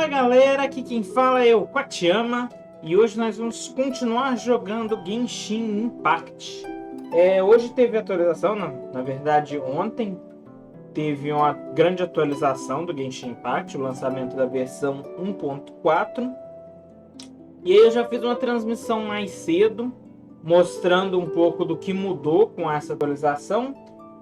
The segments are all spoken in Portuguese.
Fala galera, aqui quem fala é o Quatiama e hoje nós vamos continuar jogando Genshin Impact. Hoje teve atualização, na verdade ontem teve uma grande atualização do Genshin Impact, o lançamento da versão 1.4. E aí eu já fiz uma transmissão mais cedo, mostrando um pouco do que mudou com essa atualização,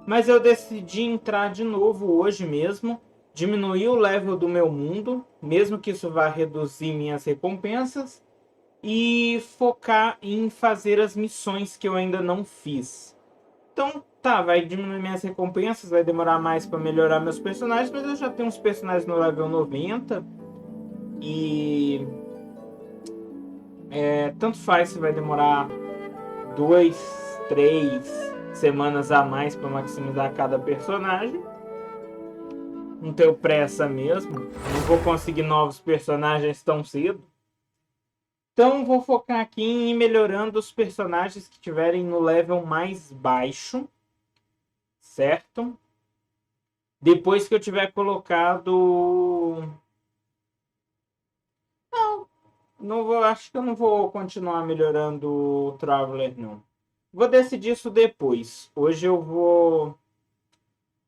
mas eu decidi entrar de novo hoje mesmo, diminuir o level do meu mundo, mesmo que isso vá reduzir minhas recompensas, e focar em fazer as missões que eu ainda não fiz. Então, tá, vai diminuir minhas recompensas, vai demorar mais para melhorar meus personagens, mas eu já tenho uns personagens no level 90 e tanto faz se vai demorar 2, 3 semanas a mais para maximizar cada personagem. Não tenho pressa mesmo, não vou conseguir novos personagens tão cedo. Então vou focar aqui em ir melhorando os personagens que tiverem no level mais baixo, certo? Depois que eu tiver colocado... Não vou, acho que eu não vou continuar melhorando o Traveler, não. Vou decidir isso depois. Hoje eu vou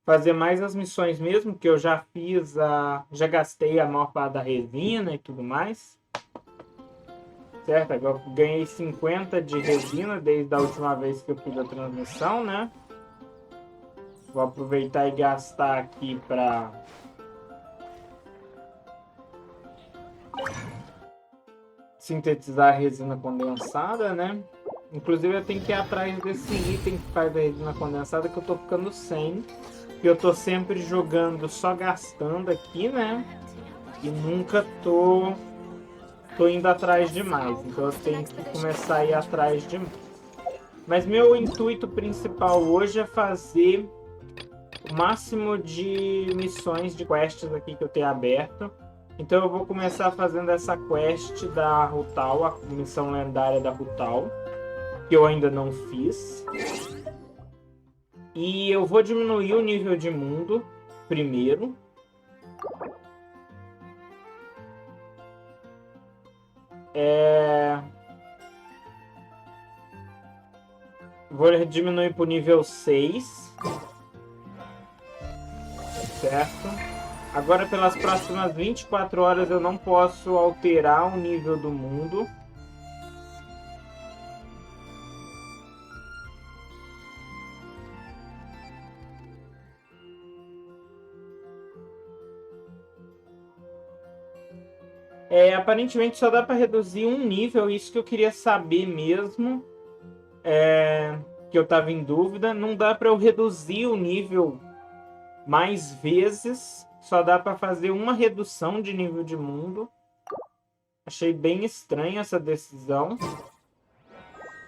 fazer mais as missões mesmo, que eu já fiz, já gastei a maior parte da resina e tudo mais. Certo, agora eu ganhei 50 de resina desde a última vez que eu fiz a transmissão, né? Vou aproveitar e gastar aqui para sintetizar a resina condensada, né? Inclusive eu tenho que ir atrás desse item que faz a resina condensada, que eu tô ficando sem. Que eu tô sempre jogando, só gastando aqui, né? E nunca tô indo atrás demais. Então eu tenho que começar a ir atrás de mais. Mas meu intuito principal hoje é fazer o máximo de missões, de quests aqui que eu tenho aberto. Então eu vou começar fazendo essa quest da Rutal, a missão lendária da Rutal, que eu ainda não fiz. E eu vou diminuir o nível de mundo primeiro. Vou diminuir para o nível 6. Certo? Agora, pelas próximas 24 horas, eu não posso alterar o nível do mundo. Aparentemente só dá para reduzir um nível, isso que eu queria saber mesmo, que eu estava em dúvida. Não dá para eu reduzir o nível mais vezes, só dá para fazer uma redução de nível de mundo. Achei bem estranha essa decisão,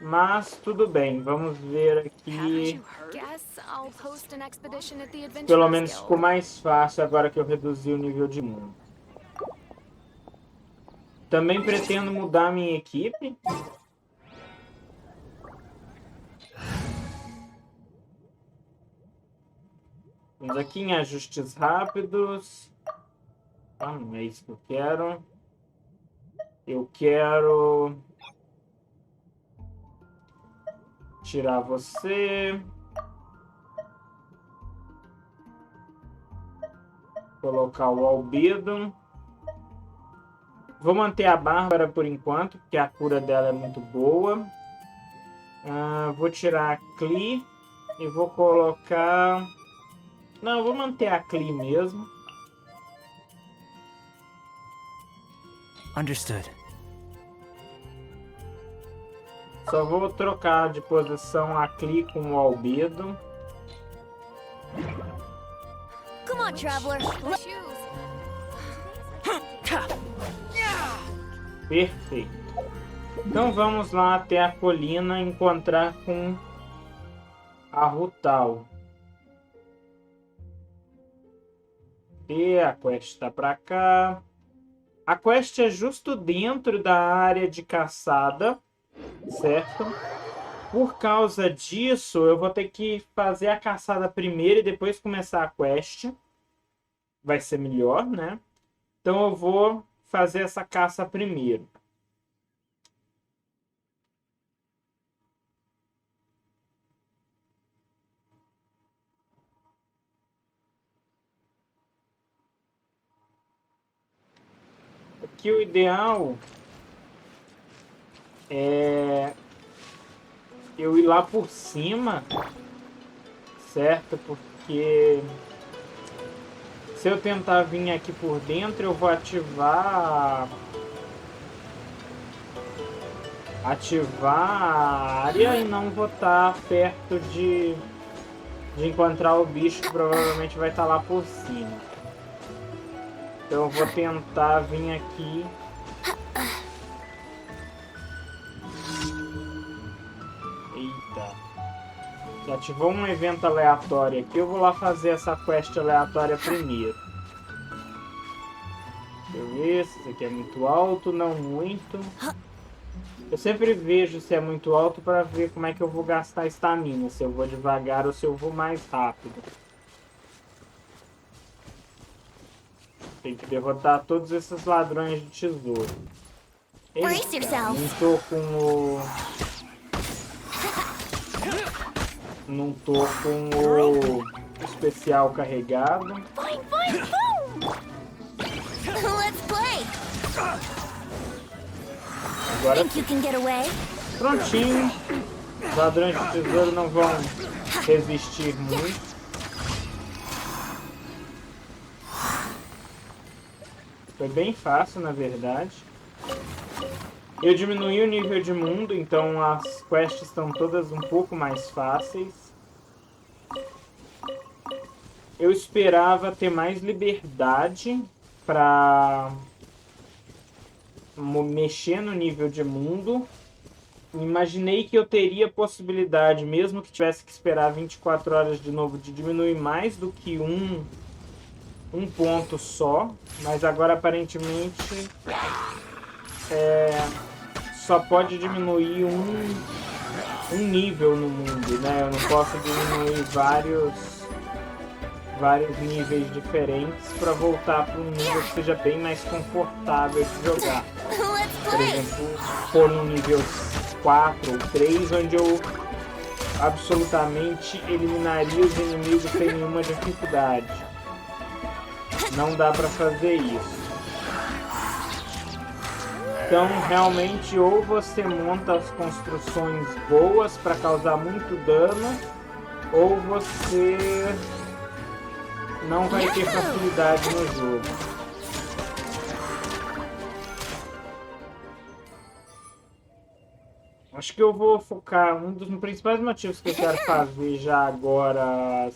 mas tudo bem, vamos ver aqui. Pelo menos ficou mais fácil agora que eu reduzi o nível de mundo. Também pretendo mudar minha equipe. Vamos aqui em ajustes rápidos. Não é isso que eu quero. Eu quero tirar você. Colocar o albedo. Vou manter a Bárbara por enquanto, porque a cura dela é muito boa. Vou tirar a Clee e vou colocar... Não, vou manter a Clee mesmo. Understood. Só vou trocar de posição a Clee com o albedo. Come on, traveler. Perfeito. Então vamos lá até a colina encontrar com a Rutal. E a quest está para cá. A quest é justo dentro da área de caçada, certo? Por causa disso, eu vou ter que fazer a caçada primeiro e depois começar a quest. Vai ser melhor, né? Então eu vou fazer essa caça primeiro. Aqui o ideal é eu ir lá por cima, certo? Porque se eu tentar vir aqui por dentro, eu vou ativar a área e não vou estar perto de encontrar o bicho, que provavelmente vai estar lá por cima. Então eu vou tentar vir aqui. Eita. Já ativou um evento aleatório aqui. Eu vou lá fazer essa quest aleatória primeiro. Deixa eu ver se isso aqui é muito alto, não muito. Eu sempre vejo se é muito alto para ver como é que eu vou gastar estamina. Se eu vou devagar ou se eu vou mais rápido. Tem que derrotar todos esses ladrões de tesouro. Eita, não tô com o... Não tô com o especial carregado. Agora prontinho. Os ladrões de tesouro não vão resistir muito. Foi bem fácil, na verdade. Eu diminui o nível de mundo, então as quests estão todas um pouco mais fáceis. Eu esperava ter mais liberdade para mexer no nível de mundo. Imaginei que eu teria possibilidade, mesmo que tivesse que esperar 24 horas de novo, de diminuir mais do que um ponto só, mas agora aparentemente só pode diminuir um nível no mundo, né? Eu não posso diminuir vários níveis diferentes para voltar para um nível que seja bem mais confortável de jogar. Por exemplo, for no nível 4 ou 3, onde eu absolutamente eliminaria os inimigos sem nenhuma dificuldade. Não dá para fazer isso. Então, realmente, ou você monta as construções boas para causar muito dano, ou você não vai ter facilidade no jogo. Acho que eu vou focar... Um dos principais motivos que eu quero fazer já agora...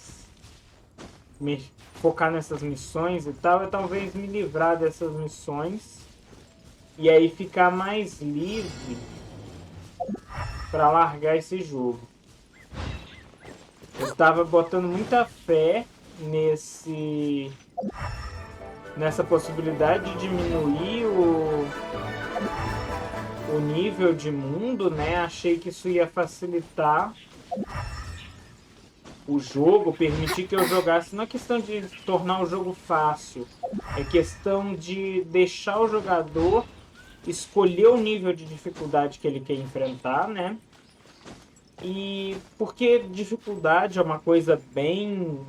Focar nessas missões e tal, é talvez me livrar dessas missões e aí ficar mais livre para largar esse jogo. Eu estava botando muita fé nessa possibilidade de diminuir o nível de mundo, né? Achei que isso ia facilitar o jogo, permitir que eu jogasse. Não é questão de tornar o jogo fácil, é questão de deixar o jogador escolher o nível de dificuldade que ele quer enfrentar, né? E porque dificuldade é uma coisa bem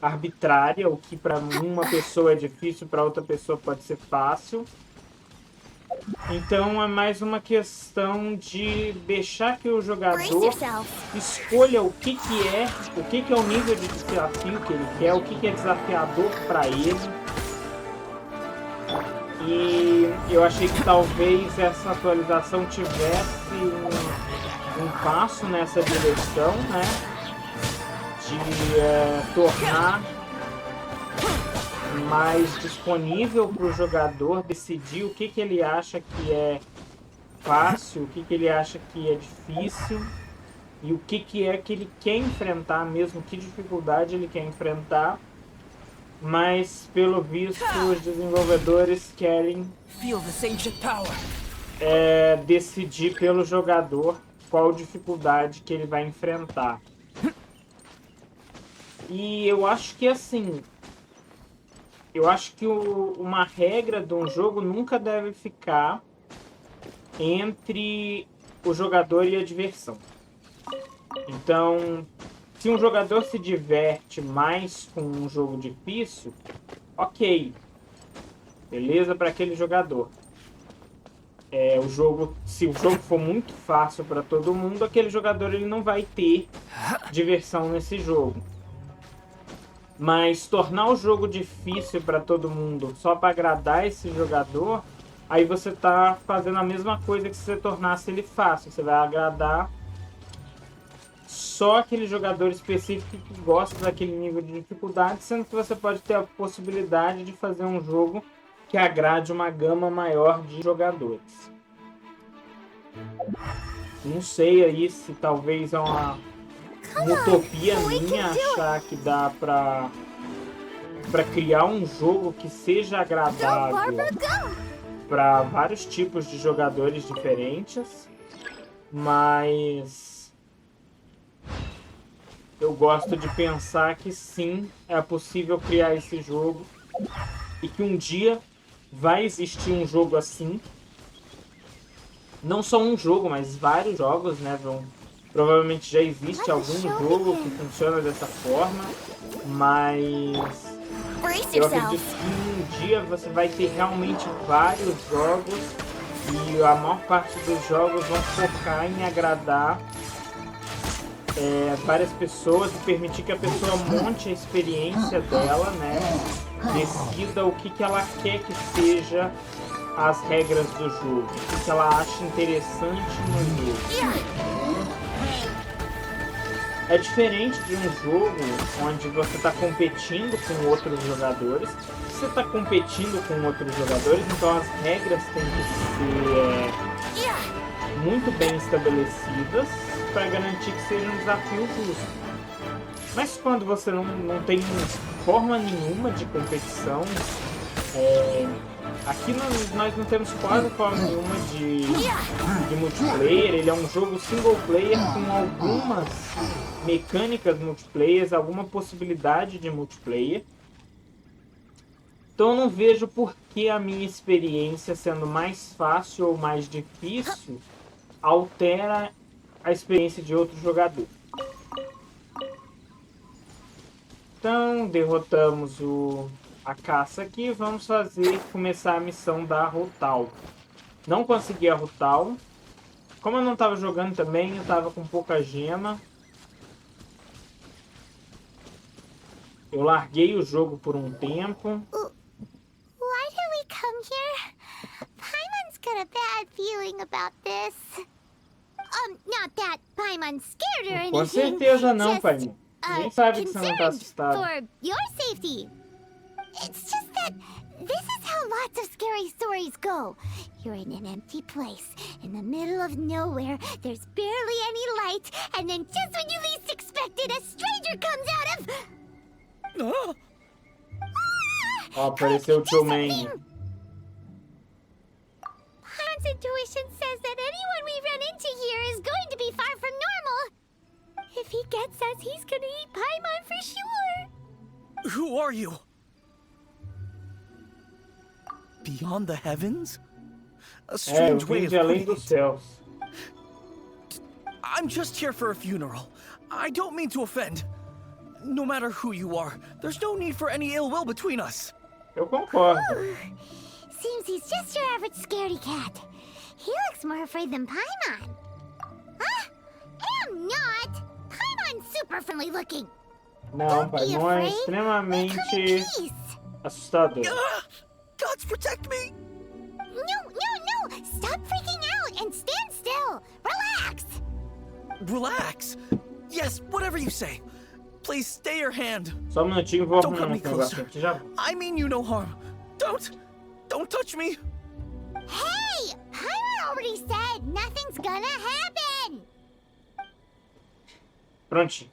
arbitrária, o que para uma pessoa é difícil, para outra pessoa pode ser fácil. Então é mais uma questão de deixar que o jogador escolha o que é o nível de desafio que ele quer, o que é desafiador para ele. E eu achei que talvez essa atualização tivesse um passo nessa direção, né? De tornar mais disponível para o jogador decidir o que ele acha que é fácil, o que ele acha que é difícil e o que é que ele quer enfrentar mesmo, que dificuldade ele quer enfrentar. Mas, pelo visto, os desenvolvedores querem decidir pelo jogador qual dificuldade que ele vai enfrentar. E eu acho que, assim, eu acho que uma regra de um jogo nunca deve ficar entre o jogador e a diversão. Então, se um jogador se diverte mais com um jogo difícil, ok, beleza para aquele jogador. Se o jogo for muito fácil para todo mundo, aquele jogador ele não vai ter diversão nesse jogo. Mas tornar o jogo difícil para todo mundo só para agradar esse jogador, aí você tá fazendo a mesma coisa que se você tornasse ele fácil. Você vai agradar só aquele jogador específico que gosta daquele nível de dificuldade, sendo que você pode ter a possibilidade de fazer um jogo que agrade uma gama maior de jogadores. Não sei aí se talvez é uma utopia minha achar que dá pra criar um jogo que seja agradável para vários tipos de jogadores diferentes, mas eu gosto de pensar que sim, é possível criar esse jogo e que um dia vai existir um jogo assim. Não só um jogo, mas vários jogos, né? Provavelmente já existe algum jogo que funciona dessa forma, mas eu acredito que um dia você vai ter realmente vários jogos e a maior parte dos jogos vão focar em agradar várias pessoas e permitir que a pessoa monte a experiência dela, né? Decida o que ela quer que seja as regras do jogo, o que ela acha interessante no jogo. É diferente de um jogo onde você está competindo com outros jogadores. Se você está competindo com outros jogadores, então as regras têm que ser muito bem estabelecidas para garantir que seja um desafio justo. Mas quando você não tem forma nenhuma de competição, aqui nós não temos quase forma nenhuma de multiplayer. Ele é um jogo single player com algumas mecânicas multiplayer, alguma possibilidade de multiplayer. Então eu não vejo por que a minha experiência sendo mais fácil ou mais difícil altera a experiência de outro jogador. Então derrotamos a caça aqui, vamos começar a missão da Rutal. Não consegui a Rutal. Como eu não estava jogando também, eu estava com pouca gema. Eu larguei o jogo por um tempo. Why did we come here? Paimon's got a bad feeling about this. Not that Paimon's scared or anything. Com certeza não, Paimon. Ninguém sabe que você não está Concerned assustado. for your safety. It's just that this is how lots of scary stories go. You're in an empty place, in the middle of nowhere, there's barely any light, and then just when you least expect it, a stranger comes out of... Ó, apareceu o Tio Man. Paimon's intuition says that anyone we run into here is going to be far from normal. If he gets us, he's gonna eat Paimon for sure. Who are you? Beyond the heavens? A Eu strange vim way of de além putting dos it. céus. I'm just here for a funeral. I don't mean to offend. No matter who you are, there's no need for any ill will between us. Eu concordo. Seems he's just your average scaredy cat. He looks more afraid than Paimon. Huh? I'm not. Paimon's super friendly looking. Não, Don't be Paimon é afraid. We come in extremamente peace. assustador. Gods protect me! No. Stop freaking out and stand still. Relax. Relax. Yes, whatever you say. Please stay your hand. Só um minutinho, vou Don't arrumar come um any negócio closer. aqui já. I mean you no harm. Don't touch me. Hey, Paimon already said nothing's gonna happen. Prontinho.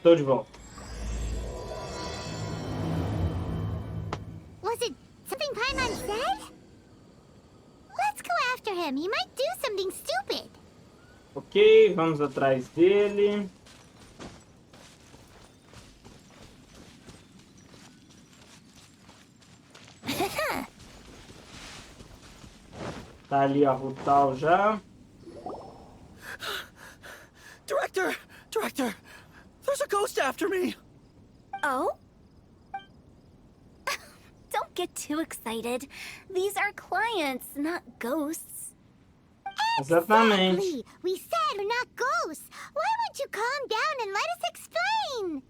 Tô de volta. Was it something Paimon said? Let's go after him. He might do something stupid. Ok, vamos atrás dele. Tá ali a Rutal já. Director! Director! There's a ghost after me! Oh? Don't get too excited. These are clients, not ghosts. Exatamente. Exactly. We said we're not ghosts. Why won't you calm down and let us explain?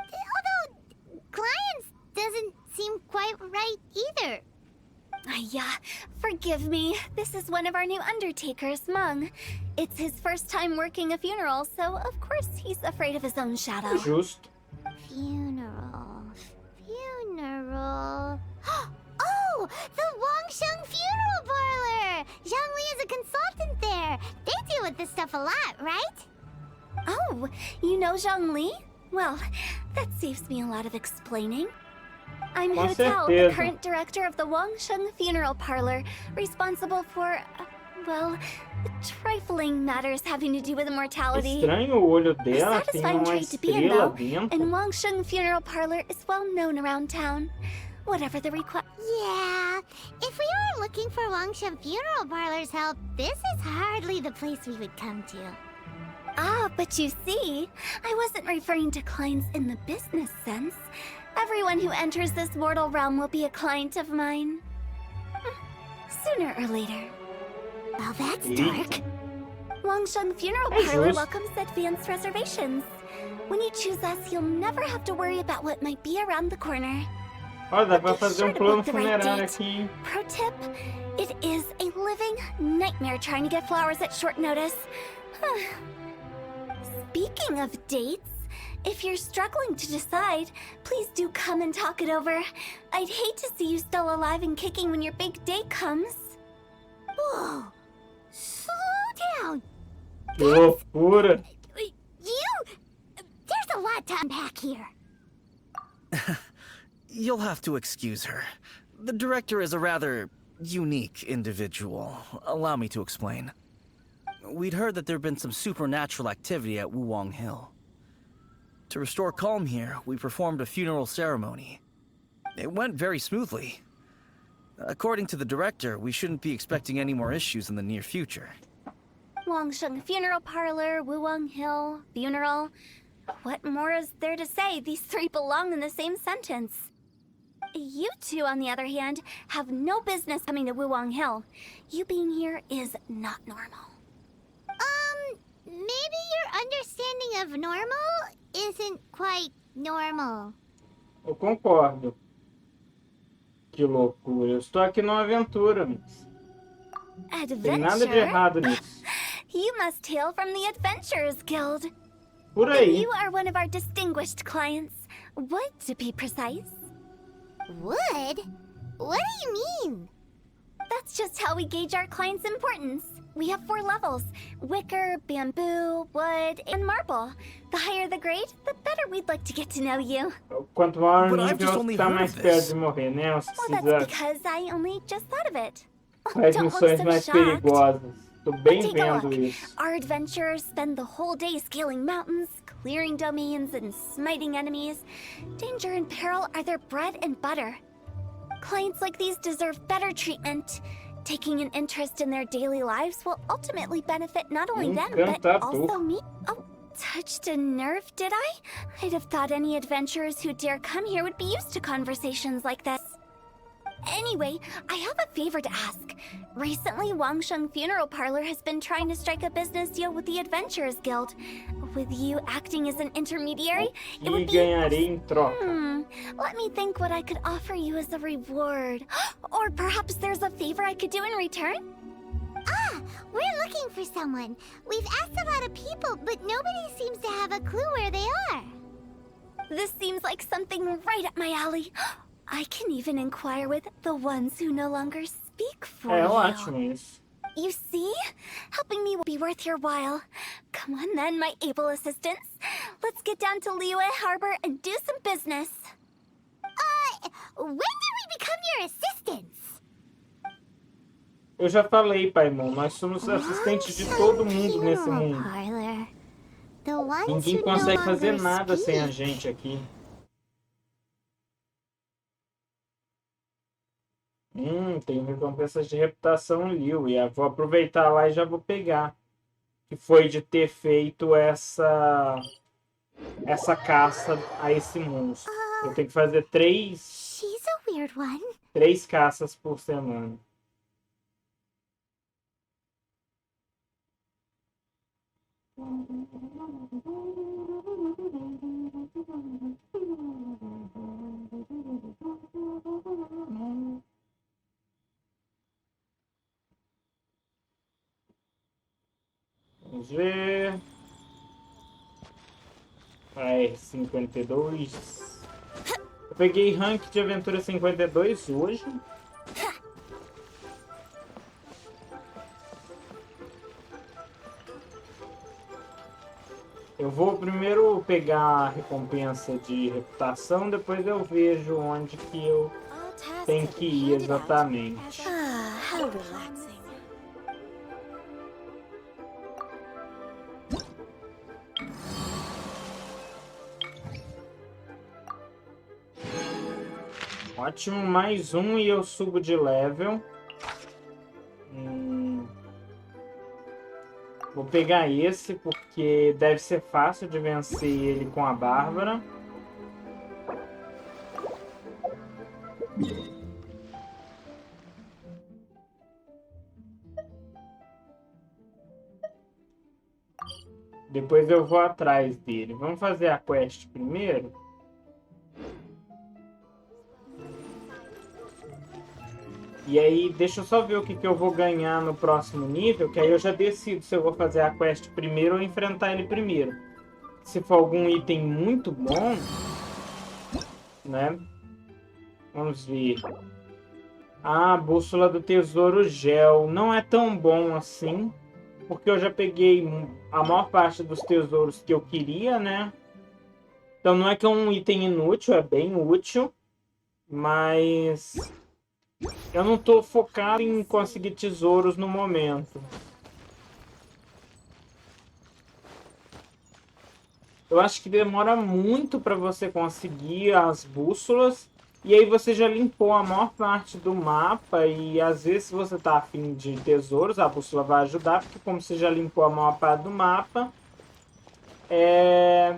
Although, clients doesn't seem quite right either. Yeah, forgive me. This is one of our new undertakers, Mung. It's his first time working a funeral, so of course he's afraid of his own shadow. Justo. Funeral. Oh, the Wangsheng Funeral Parlor! Zhongli is a consultant there. They deal with this stuff a lot, right? Oh, you know Zhongli? Well, that saves me a lot of explaining. I'm Com Hotel, the certeza. current director of the Wangsheng Funeral Parlor, responsible for, well, trifling matters having to do with immortality. Estranho o olho A dela, tem satisfying uma trade to be in, estrela though, dentro. and Wangsheng Funeral Parlor is well known around town. Whatever the request. Yeah, if we were looking for Wangsheng Funeral Parlor's help, this is hardly the place we would come to. Ah, but you see, I wasn't referring to clients in the business sense. Everyone who enters this mortal realm will be a client of mine. Sooner or later. Well, that's dark. Wangsheng Funeral Parlor welcomes advanced reservations. When you choose us, you'll never have to worry about what might be around the corner. Olha, dá pra Be fazer sure um to plano book the right funerário date. aqui. Pro tip, it is a living nightmare trying to get flowers at short notice. Speaking of dates, if you're struggling to decide, please do come and talk it over. I'd hate to see you still alive and kicking when your big day comes. Whoa! Slow down! Que loucura. There's a lot to unpack here. You'll have to excuse her. The director is a rather unique individual. Allow me to explain. We'd heard that there'd been some supernatural activity at Wuwang Hill. To restore calm here, we performed a funeral ceremony. It went very smoothly. According to the director, we shouldn't be expecting any more issues in the near future. Wangsheng Funeral Parlor, Wuwang Hill, funeral. What more is there to say? These three belong in the same sentence. You two, on the other hand, have no business coming to Wuwang Hill. You being here is not normal. Maybe your understanding of normal isn't quite normal. Eu concordo. Que loucura. Eu estou aqui numa aventura, mas tem nada de errado nisso. You must hail from the Adventurers Guild. Por aí. You are one of our distinguished clients. Wood, to be precise. Wood? What do you mean? That's just how we gauge our clients' importance. We have 4 levels: wicker, bamboo, wood, and marble. The higher the grade, the better we'd like to get to know you. Quanto maior o But I've just nível, only tá heard mais of perto this. de morrer, né? Você Well, that's precisa because I only just thought of it. faz Don't look missões so mais shocked. perigosas. Tô bem Take a vendo look. isso. Our adventurers spend the whole day scaling mountains, clearing domains, and smiting enemies. Danger and peril are their bread and butter. Clients like these deserve better treatment. Taking an interest in their daily lives will ultimately benefit not only them, but Encantador. also me. Oh, touched a nerve, did I? I'd have thought any adventurers who dare come here would be used to conversations like this. Anyway, I have a favor to ask. Recently, Wangsheng Funeral Parlor has been trying to strike a business deal with the Adventurers Guild. With you acting as an intermediary, it E would be... ganharei em troca. Let me think what I could offer you as a reward. Or perhaps there's a favor I could do in return? We're looking for someone. We've asked a lot of people, but nobody seems to have a clue where they are. This seems like something right up my alley. I can even inquire with the ones who no longer speak for É you. ótimo isso. You see? Helping me will be worth your while. Come on then, my able assistants. Let's get down to Liyue Harbor and do some business. When did we become your assistants? Eu já falei, Paimon, nós somos assistentes de todo mundo nesse mundo. Ninguém consegue fazer nada sem a gente aqui. Tem recompensas de reputação ali. Eu vou aproveitar lá e já vou pegar. Que foi de ter feito essa caça a esse monstro. Eu tenho que fazer She's a weird one. 3 caças por semana. Vamos ver. AR52. Eu peguei rank de aventura 52 hoje. Eu vou primeiro pegar a recompensa de reputação, depois eu vejo onde que eu tenho que ir exatamente. How relaxing. Ótimo, mais um e eu subo de level. Vou pegar esse porque deve ser fácil de vencer ele com a Bárbara. Depois eu vou atrás dele. Vamos fazer a quest primeiro. E aí, deixa eu só ver o que eu vou ganhar no próximo nível, que aí eu já decido se eu vou fazer a quest primeiro ou enfrentar ele primeiro. Se for algum item muito bom, né? Vamos ver. Ah, bússola do tesouro gel. Não é tão bom assim, porque eu já peguei a maior parte dos tesouros que eu queria, né? Então não é que é um item inútil, é bem útil, mas eu não tô focado em conseguir tesouros no momento. Eu acho que demora muito para você conseguir as bússolas. E aí você já limpou a maior parte do mapa. E às vezes se você tá afim de tesouros, a bússola vai ajudar. Porque como você já limpou a maior parte do mapa, é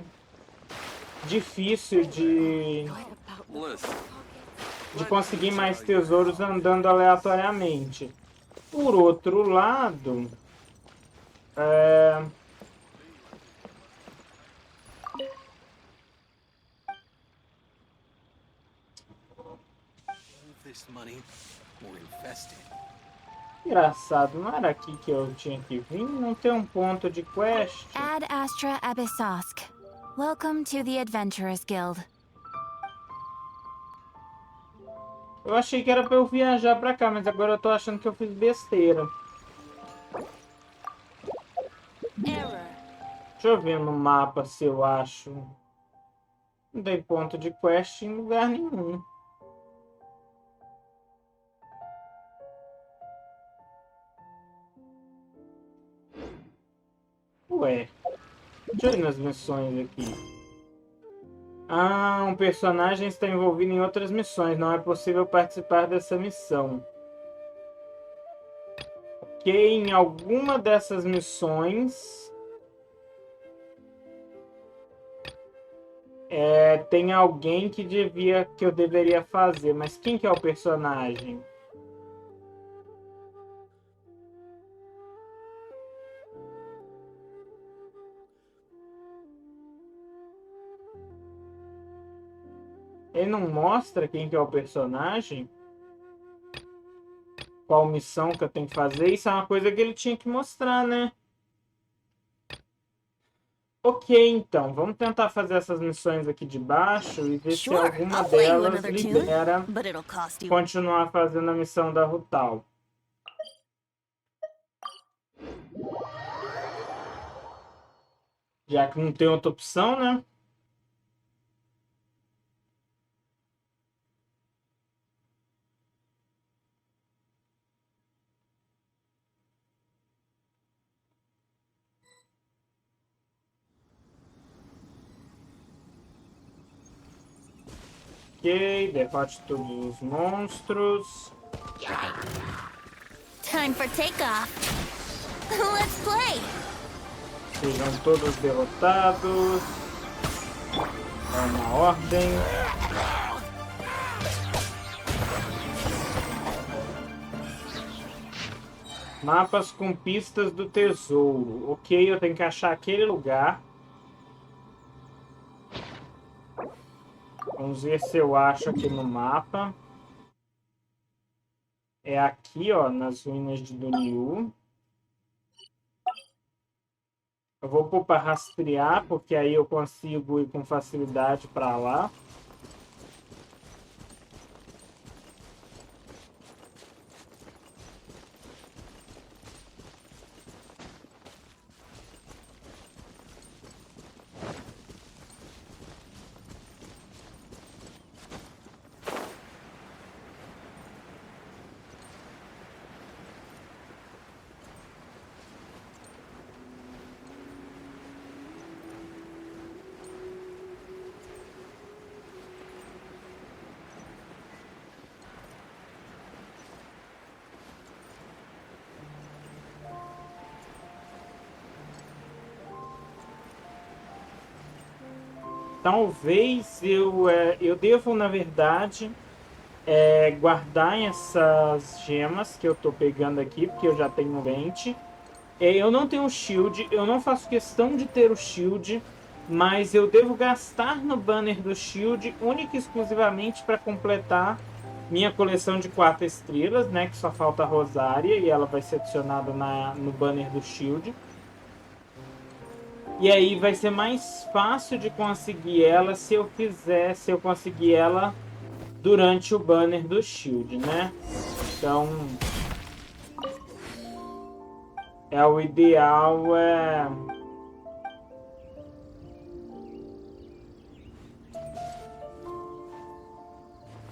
difícil de conseguir mais tesouros andando aleatoriamente. Por outro lado, engraçado, não era aqui que eu tinha que vir? Não tem um ponto de quest? Ad Astra Abyssosk. Welcome to the Adventurers Guild. Eu achei que era pra eu viajar pra cá, mas agora eu tô achando que eu fiz besteira. Deixa eu ver no mapa se eu acho. Não tem ponto de quest em lugar nenhum. Ué. Deixa eu ir nas missões aqui. Ah, um personagem está envolvido em outras missões. Não é possível participar dessa missão. Ok, em alguma dessas missões... tem alguém que eu deveria fazer. Mas quem que é o personagem? Ele não mostra quem que é o personagem? Qual missão que eu tenho que fazer? Isso é uma coisa que ele tinha que mostrar, né? Ok, então. Vamos tentar fazer essas missões aqui de baixo e ver se alguma delas libera continuar fazendo a missão da Rutal. Já que não tem outra opção, né? Ok, derrote todos os monstros. Time for takeoff. Let's play. Sejam todos derrotados. É uma ordem. Mapas com pistas do tesouro. Ok, eu tenho que achar aquele lugar. Vamos ver se eu acho aqui no mapa. É aqui, ó, nas ruínas de Dunyu. Eu vou pôr para rastrear, porque aí eu consigo ir com facilidade para lá. Talvez eu devo, na verdade, guardar essas gemas que eu tô pegando aqui, porque eu já tenho 20. Eu não tenho shield, eu não faço questão de ter o shield, mas eu devo gastar no banner do shield única e exclusivamente para completar minha coleção de 4 estrelas, né? Que só falta a Rosária e ela vai ser adicionada no banner do shield. E aí vai ser mais fácil de conseguir ela se eu conseguir ela durante o banner do shield, né? Então, o ideal é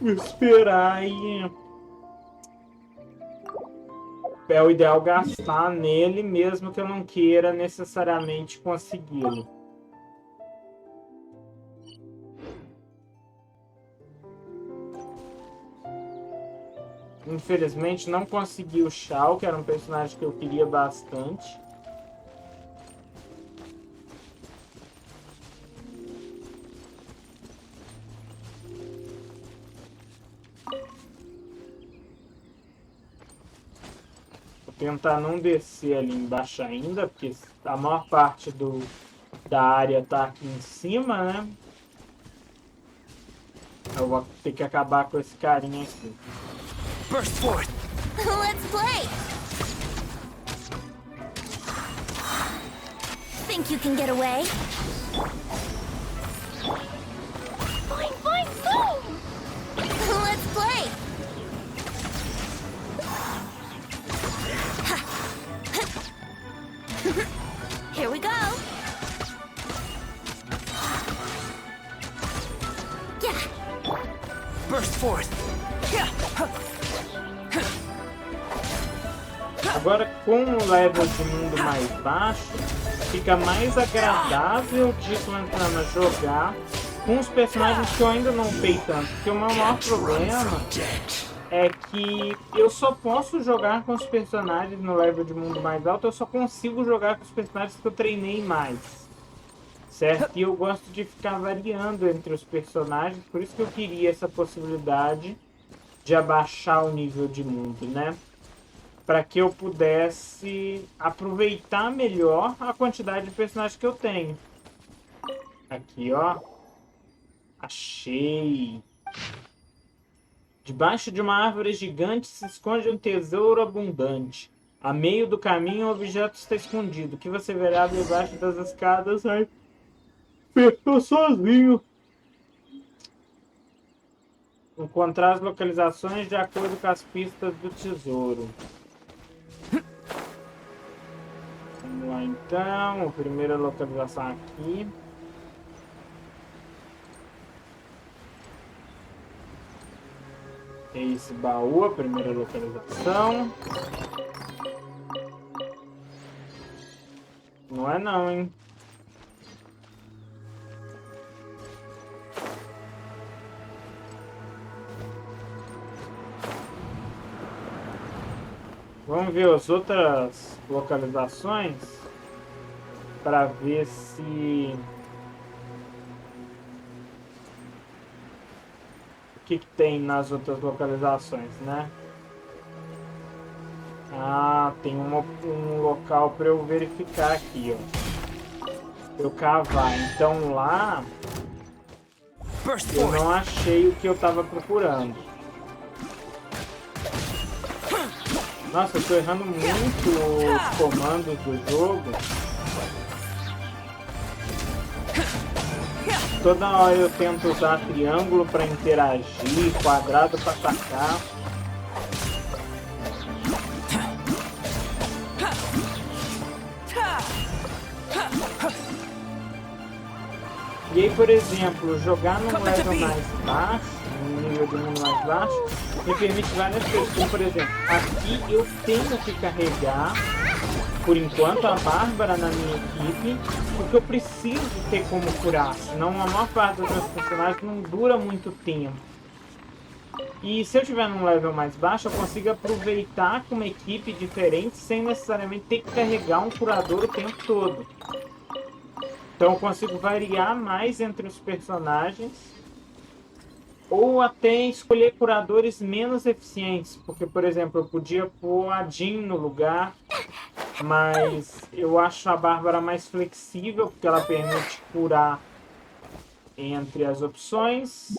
esperar e o ideal gastar nele mesmo que eu não queira necessariamente consegui-lo. Infelizmente não consegui o Shao, que era um personagem que eu queria bastante. Vou tentar não descer ali embaixo ainda, porque a maior parte da área tá aqui em cima, né? Eu vou ter que acabar com esse carinha aqui. Burst forth! Let's play. Think you can get away? Boing, boing, boom! Let's play. Here we go. Yeah. Burst forth! Agora, com o level de mundo mais baixo, fica mais agradável de começar a jogar com os personagens que eu ainda não upei tanto. Porque o meu maior problema é que eu só posso jogar com os personagens no level de mundo mais alto, eu só consigo jogar com os personagens que eu treinei mais. Certo? E eu gosto de ficar variando entre os personagens, por isso que eu queria essa possibilidade de abaixar o nível de mundo, né? Para que eu pudesse aproveitar melhor a quantidade de personagens que eu tenho. Aqui, ó. Achei. Debaixo de uma árvore gigante se esconde um tesouro abundante. A meio do caminho, um objeto está escondido. O que você verá debaixo das escadas? Ai, estou sozinho. Encontrar as localizações de acordo com as pistas do tesouro. Vamos lá então, a primeira localização aqui. É esse baú, a primeira localização. Não é não, hein? Vamos ver as outras localizações para ver se... O que tem nas outras localizações, né? Ah, tem um local para eu verificar aqui, ó. Eu cavar. Então lá eu não achei o que eu tava procurando. Nossa, eu tô errando muito os comandos do jogo. Toda hora eu tento usar triângulo para interagir, quadrado para atacar. E aí, por exemplo, jogar num level mais baixo, num nível de mundo mais baixo, me permite várias coisas. Como, por exemplo, aqui eu tenho que carregar, por enquanto, a Bárbara na minha equipe, porque eu preciso ter como curar, senão a maior parte dos meus personagens não dura muito tempo. E se eu estiver num level mais baixo, eu consigo aproveitar com uma equipe diferente sem necessariamente ter que carregar um curador o tempo todo. Então eu consigo variar mais entre os personagens ou até escolher curadores menos eficientes, porque, por exemplo, eu podia pôr a Jean no lugar, mas eu acho a Bárbara mais flexível, porque ela permite curar entre as opções.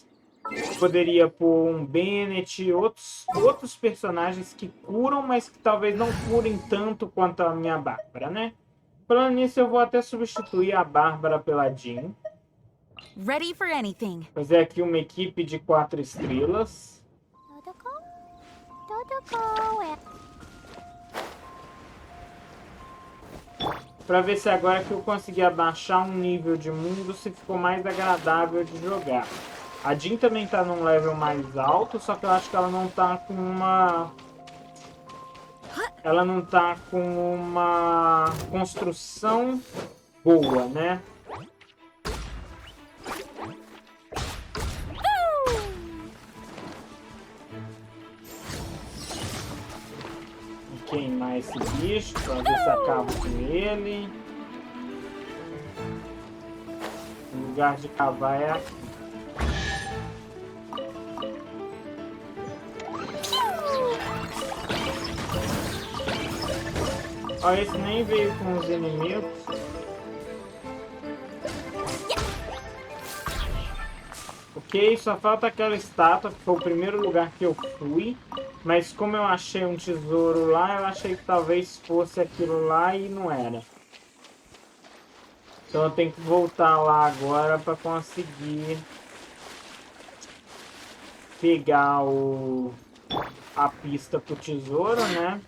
Eu poderia pôr um Bennett, outros personagens que curam, mas que talvez não curem tanto quanto a minha Bárbara, né? Falando nisso, eu vou até substituir a Bárbara pela Jean. Ready for anything. Fazer aqui uma equipe de 4 estrelas. Para ver se agora que eu consegui abaixar um nível de mundo, se ficou mais agradável de jogar. A Jean também tá num level mais alto, só que eu acho que ela não tá com uma... Ela não tá com uma construção boa, né? Vou queimar esse bicho pra ver se acabo com ele. O lugar de cavar é aqui. Ó, esse nem veio com os inimigos. Ok, só falta aquela estátua, que foi o primeiro lugar que eu fui. Mas como eu achei um tesouro lá, eu achei que talvez fosse aquilo lá e não era. Então eu tenho que voltar lá agora para conseguir pegar a pista pro tesouro, né?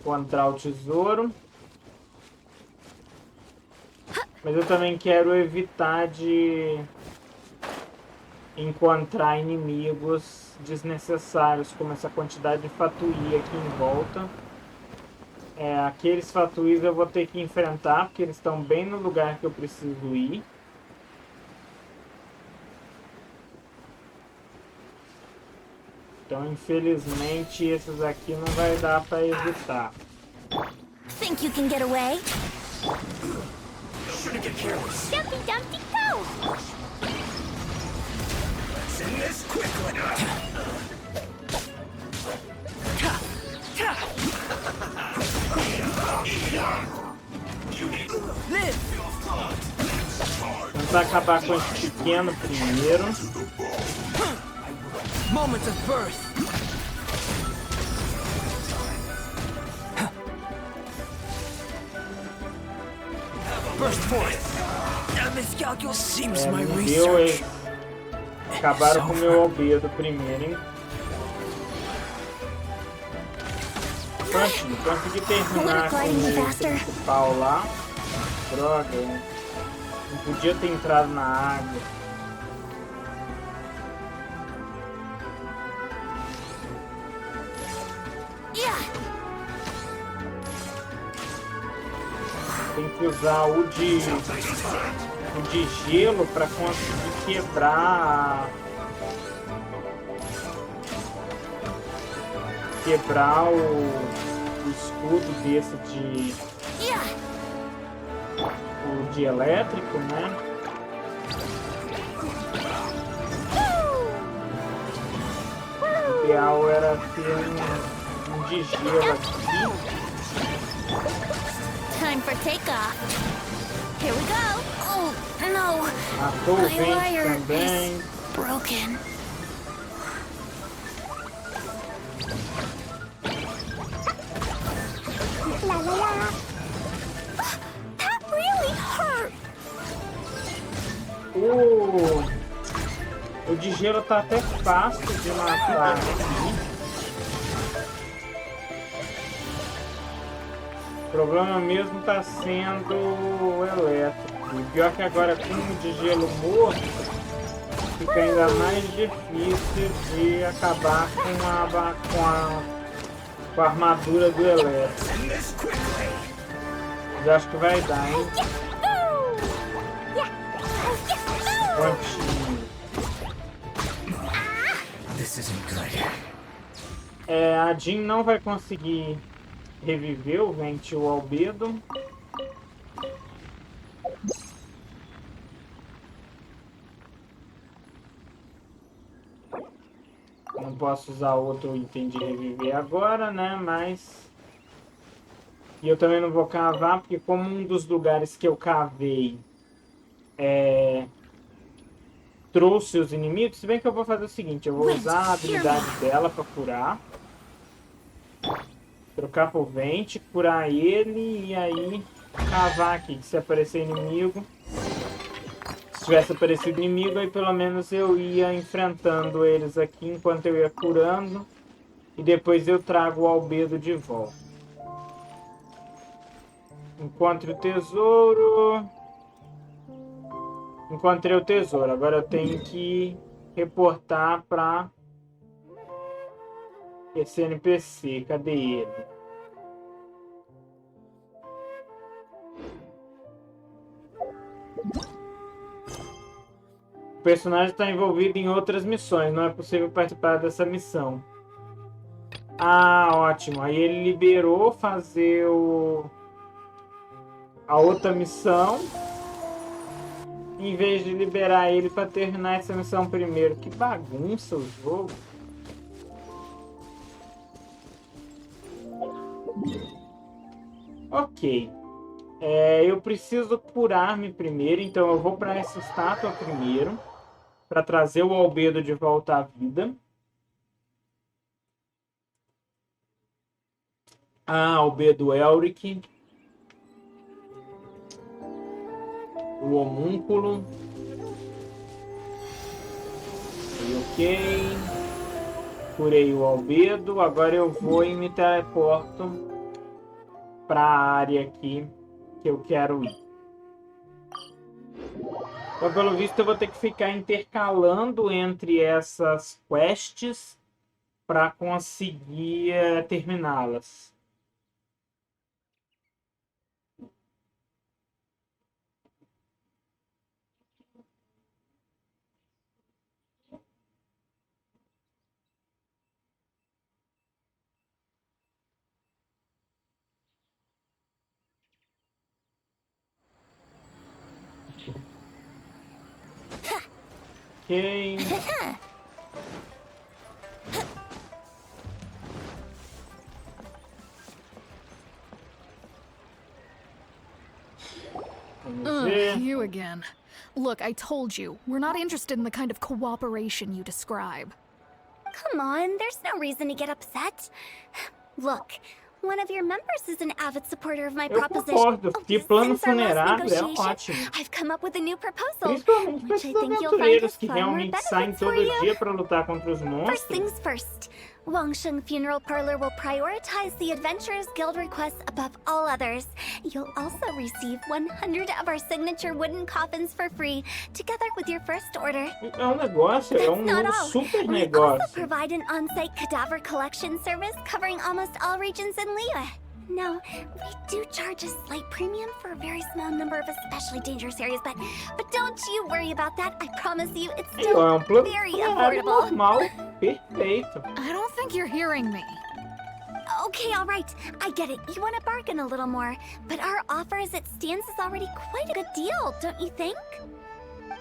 Encontrar o tesouro. Mas eu também quero evitar de encontrar inimigos desnecessários, como essa quantidade de fatuí aqui em volta. Aqueles fatuís eu vou ter que enfrentar, porque eles estão bem no lugar que eu preciso ir. Então, infelizmente, esses aqui não vai dar para evitar. Think you can get away? Shouldn't get careless. Dumpty Dumpty go! Let's end this quickly. Tentar acabar com esse pequeno primeiro. Moments of birth. Burst forth. Miscalculation seems my Deu, research. acabaram com o meu albedo primeiro, hein? Pronto, consegui terminar com o principal lá. Droga, não podia ter entrado na água. Tem que usar o de gelo para conseguir quebrar quebrar o escudo desse de elétrico, né? O ideal era ter um de gelo aqui. Time for takeoff. Here we go. Oh, no. Matou o My vento wire também. is broken. La la la. That really hurt. O de gelo tá até fácil de matar aqui. O problema mesmo tá sendo o elétrico. E pior que agora com o de gelo morto, fica ainda mais difícil de acabar com a armadura do elétrico. Mas acho que vai dar, hein? Pontinho. This isn't good. A Jean não vai conseguir reviver o Vente ou o Albedo. Não posso usar outro item de reviver agora, né? Mas... E eu também não vou cavar, porque como um dos lugares que eu cavei trouxe os inimigos, se bem que eu vou fazer o seguinte, eu vou usar a habilidade dela para curar. Trocar por Vente, curar ele e aí cavar aqui, se aparecer inimigo. Se tivesse aparecido inimigo, aí pelo menos eu ia enfrentando eles aqui enquanto eu ia curando. E depois eu trago o Albedo de volta. Encontre o tesouro. Encontrei o tesouro. Agora eu tenho que reportar para esse NPC. Cadê ele? O personagem está envolvido em outras missões. Não é possível participar dessa missão. Ah, ótimo. Aí ele liberou fazer a outra missão, em vez de liberar ele para terminar essa missão primeiro. Que bagunça o jogo. Ok. Eu preciso curar-me primeiro, então eu vou para essa estátua primeiro, para trazer o Albedo de volta à vida. Ah, Albedo Elric. O homúnculo. Ok. Curei o Albedo. Agora eu vou e me teleporto para a área aqui que eu quero ir. Então, pelo visto, eu vou ter que ficar intercalando entre essas quests para conseguir terminá-las. Ok. Vamos ver. You again. Look, I told you, we're not interested in the kind of cooperation you describe. Come on, there's no reason to get upset. Look, one of your members is an avid supporter of my Eu proposition. concordo, porque plano Since our last funerário é negotiation, ótimo. I've come up with a new proposal, Principalmente para which I esses think you'll find aventureiros has que far more realmente saem benefits for todo you. dia para lutar contra os First monstros. things first. Wangsheng Funeral Parlor will prioritize the Adventurers Guild requests above all others. You'll also receive 100 of our signature wooden coffins for free, together with your first order. É um negócio, é That's not all. super We also negócio. provide an on-site cadaver collection service covering almost all regions in Liyue. Now, we do charge a slight premium for a very small number of especially dangerous areas, but don't you worry about that. I promise you, it's É um still plano very funerário affordable. normal, perfeito. I don't think you're hearing me. Okay, all right. I get it. You want to bargain a little more. But our offer as it stands is already quite a good deal, don't you think?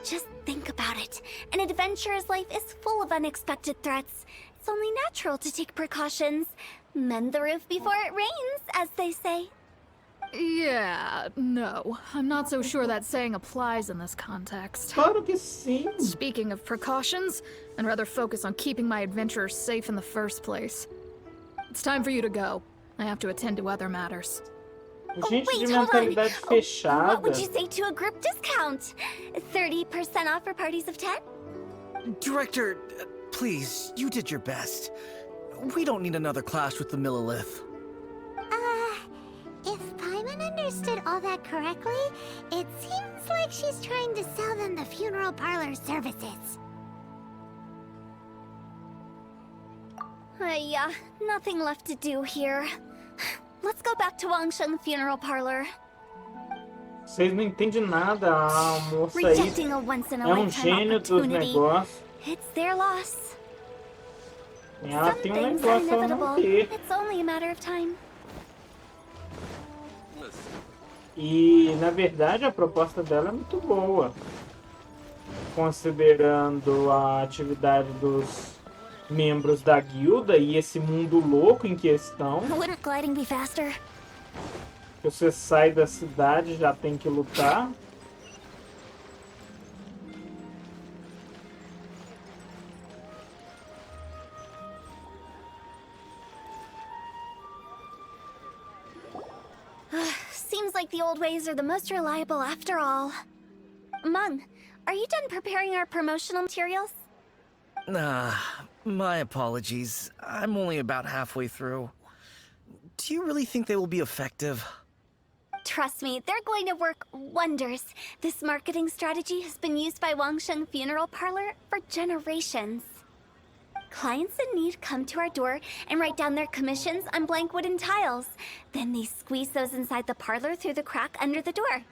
Just think about it. An adventurer's life is full of unexpected threats. It's only natural to take precautions. Mend the roof before it rains, as they say. Yeah, no. I'm not so sure that saying applies in this context. Claro que sim. Speaking of precautions, I'd rather focus on keeping my adventurers safe in the first place. It's time for you to go. I have to attend to other matters. Gente de hold on. mentalidade What would fechada. you say to a group discount? 30% off for parties of 10? Director, please, you did your best. We don't need another clash with the Millilith. If Paimon understood all that correctly, it seems like she's trying to sell them the funeral parlor services. Nothing left to do here. Let's go back to Wangsheng Funeral Parlor. Vocês não entendem nada. A moça aí Rejecting a once in a é um lifetime gênio dos opportunity. negócios. It's their loss. E ela Some tem um things are negócio a não inevitable. ter. It's only a matter of time. E na verdade a proposta dela é muito boa. Considerando a atividade dos membros da guilda e esse mundo louco em que estão. Wouldn't gliding be faster? Você sai da cidade e já tem que lutar. Seems like the old ways are the most reliable after all. Mung, are you done preparing our promotional materials? My apologies. I'm only about halfway through. Do you really think they will be effective? Trust me, they're going to work wonders. This marketing strategy has been used by Wangsheng Funeral Parlor for generations. Clients in need come to our door and write down their commissions on blank wooden tiles. Then they squeeze those inside the parlor through the crack under the door.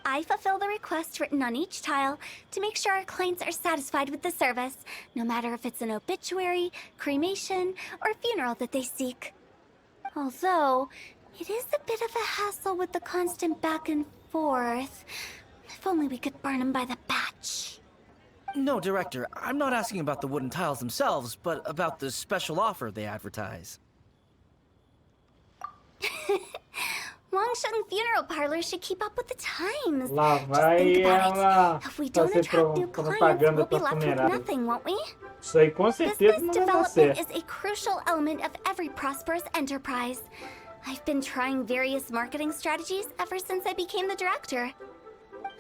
I fulfill the request written on each tile to make sure our clients are satisfied with the service, no matter if it's an obituary, cremation, or funeral that they seek. Although, it is a bit of a hassle with the constant back and forth. If only we could burn them by the batch. No, Director, I'm not asking about the wooden tiles themselves, but about the special offer they advertise. Wangsheng Funeral Parlor should keep up with the times. Lá Just vai think about ela it. If we don't fazer attract new clients, propaganda we'll be para left with funerária. nothing, won't we? Isso aí com certeza Business não vai dar development certo. is a crucial element of every prosperous enterprise. I've been trying various marketing strategies ever since I became the director.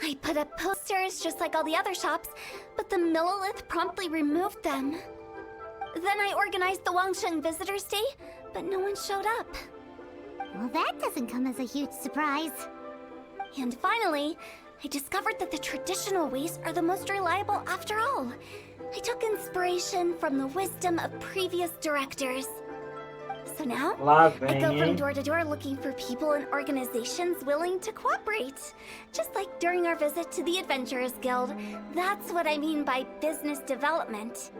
I put up posters just like all the other shops, but the Millilith promptly removed them. Then I organized the Wangsheng Visitors Day, but no one showed up. Well, that doesn't come as a huge surprise. And finally, I discovered that the traditional ways are the most reliable after all. I took inspiration from the wisdom of previous directors. So now, Lá I vem, go from hein? door to door looking for people and organizations willing to cooperate. Just like during our visit to the Adventurers Guild. That's what I mean by business development.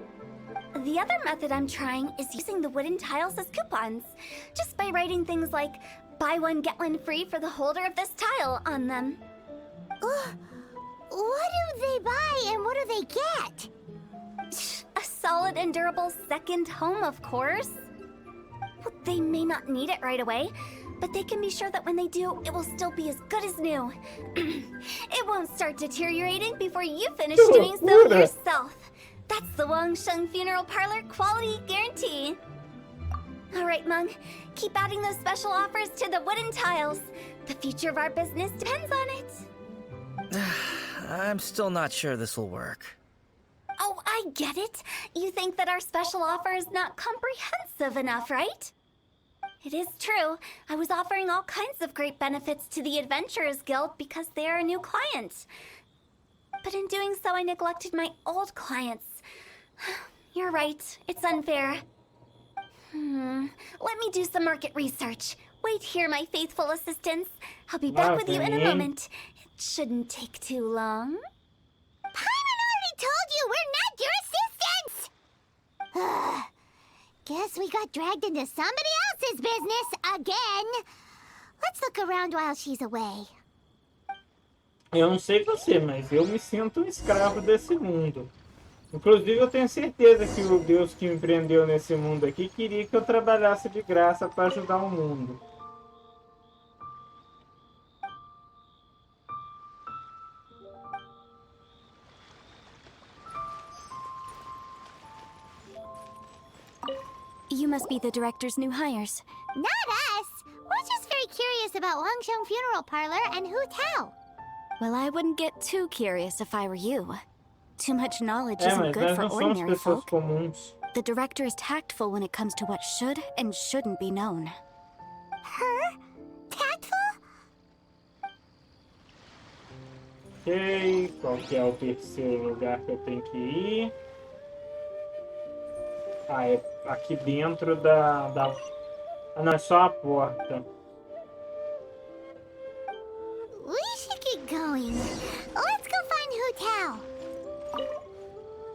The other method I'm trying is using the wooden tiles as coupons. Just by writing things like, buy one, get one free for the holder of this tile on them. What do they buy and what do they get? A solid and durable second home, of course. Well, they may not need it right away, but they can be sure that when they do, it will still be as good as new. It won't start deteriorating before you finish doing so loucura. yourself. That's the Wangsheng Funeral Parlor quality guarantee. All right, Mung, keep adding those special offers to the wooden tiles. The future of our business depends on it. I'm still not sure this will work. Oh, I get it. You think that our special offer is not comprehensive enough, right? It is true. I was offering all kinds of great benefits to the Adventurers Guild because they are a new client. But in doing so, I neglected my old clients. You're right. It's unfair. Let me do some market research. Wait here, my faithful assistants. I'll be back with you in a Okay. moment. It shouldn't take too long. Paimon already told you we're not your assistants! Guess we got dragged into somebody else's business again. Let's look around while she's away. Eu não sei você, mas eu me sinto um escravo desse mundo. Inclusive, eu tenho certeza que o Deus que me prendeu nesse mundo aqui queria que eu trabalhasse de graça para ajudar o mundo. You must be the director's new hires. Not us. We're just very curious about Wangsheng Funeral Parlor and Hu Tao. Well, I wouldn't get too curious if I were you. Too much knowledge É, isn't mas good nós for não somos ordinary pessoas folk. comuns. The director is tactful when it comes to what should and shouldn't be known. Her? Tactful? Ok, qual que é o terceiro lugar que eu tenho que ir? Ah, é aqui dentro da... Ah, não, é só a porta. We should keep going. Let's go find Hu Tao.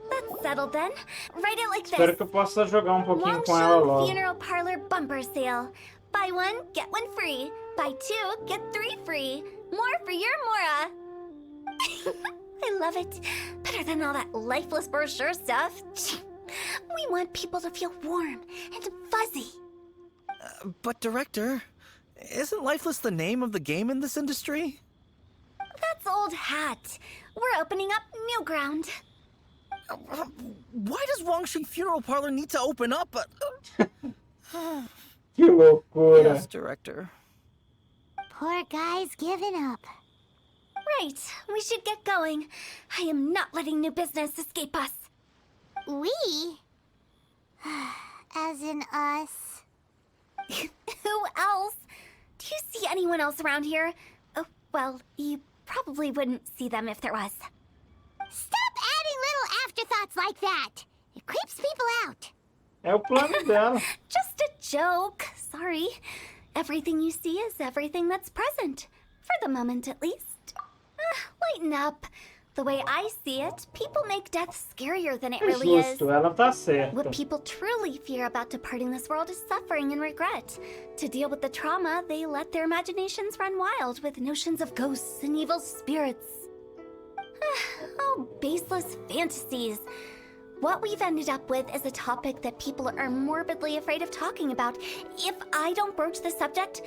That's settled then. Write it like Espero this. que eu possa jogar um pouquinho com ela Wangsheng logo. Funeral Parlor bumper sale. Buy one, get one free. Buy two, get three free. More for your Mora. I love it. Better than all that lifeless brochure stuff. We want people to feel warm and fuzzy. But Director, isn't Lifeless the name of the game in this industry? That's old hat. We're opening up new ground. Why does Wangsheng Funeral Parlor need to open up? Que loucura. Yes, Director. Poor guy's given up. Right, we should get going. I am not letting new business escape us. We? As in us. Who else? Do you see anyone else around here? Oh, well, you probably wouldn't see them if there was. Stop adding little afterthoughts like that. It creeps people out. É o plano dela. Just a joke. Sorry. Everything you see is everything that's present. For the moment, at least. Lighten up. The way I see it, people make death scarier than it É really is. justo, ela tá certa. What people truly fear about departing this world is suffering and regret. To deal with the trauma, they let their imaginations run wild with notions of ghosts and evil spirits. Oh, baseless fantasies. What we've ended up with is a topic that people are morbidly afraid of talking about. If I don't broach the subject,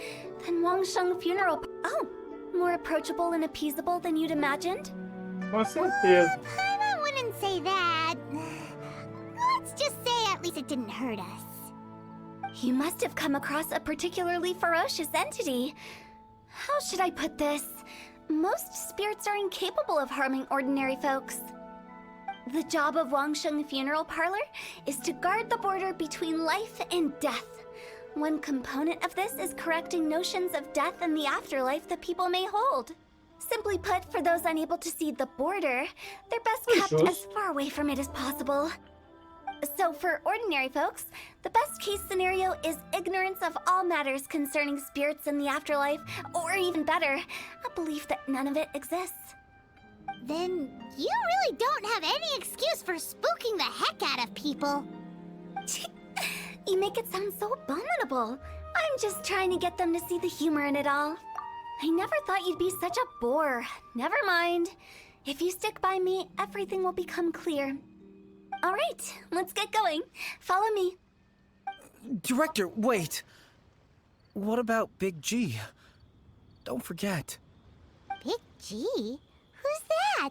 then Wangsheng Funeral... Oh, more approachable and appeasable than you'd imagined? Com certeza. I wouldn't say that. Let's just say at least it didn't hurt us. You must have come across a particularly ferocious entity. How should I put this? Most spirits are incapable of harming ordinary folks. The job of Wangsheng Funeral Parlor is to guard the border between life and death. One component of this is correcting notions of death and the afterlife that people may hold. Simply put, for those unable to see the border, they're best kept as far away from it as possible. So for ordinary folks, the best case scenario is ignorance of all matters concerning spirits in the afterlife, or even better, a belief that none of it exists. Then you really don't have any excuse for spooking the heck out of people. You make it sound so abominable. I'm just trying to get them to see the humor in it all. I never thought you'd be such a bore. Never mind. If you stick by me, everything will become clear. All right, let's get going. Follow me. Director, wait. What about Big G? Don't forget. Big G? Who's that?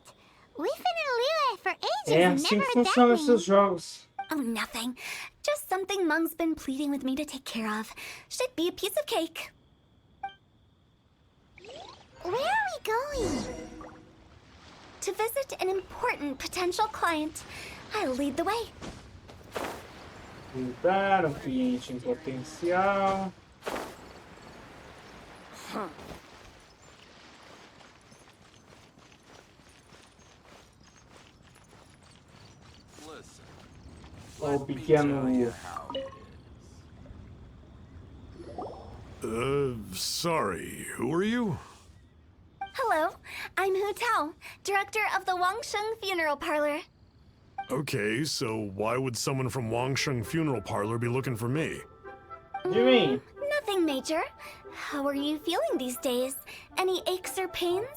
We've been in Lille for ages É and assim never que heard funcionam that name. esses jogos. Oh, nothing. Just something Mung's been pleading with me to take care of. Should be a piece of cake. Where are we going? To visit an important potential client. I'll lead the way. Ajudar um cliente em potencial. O pequeno... Sorry, who are you? Hello, I'm Hu Tao, director of the Wangsheng Funeral Parlor. Okay, so why would someone from Wangsheng Funeral Parlor be looking for me? Jimmy. Nothing major. How are you feeling these days? Any aches or pains?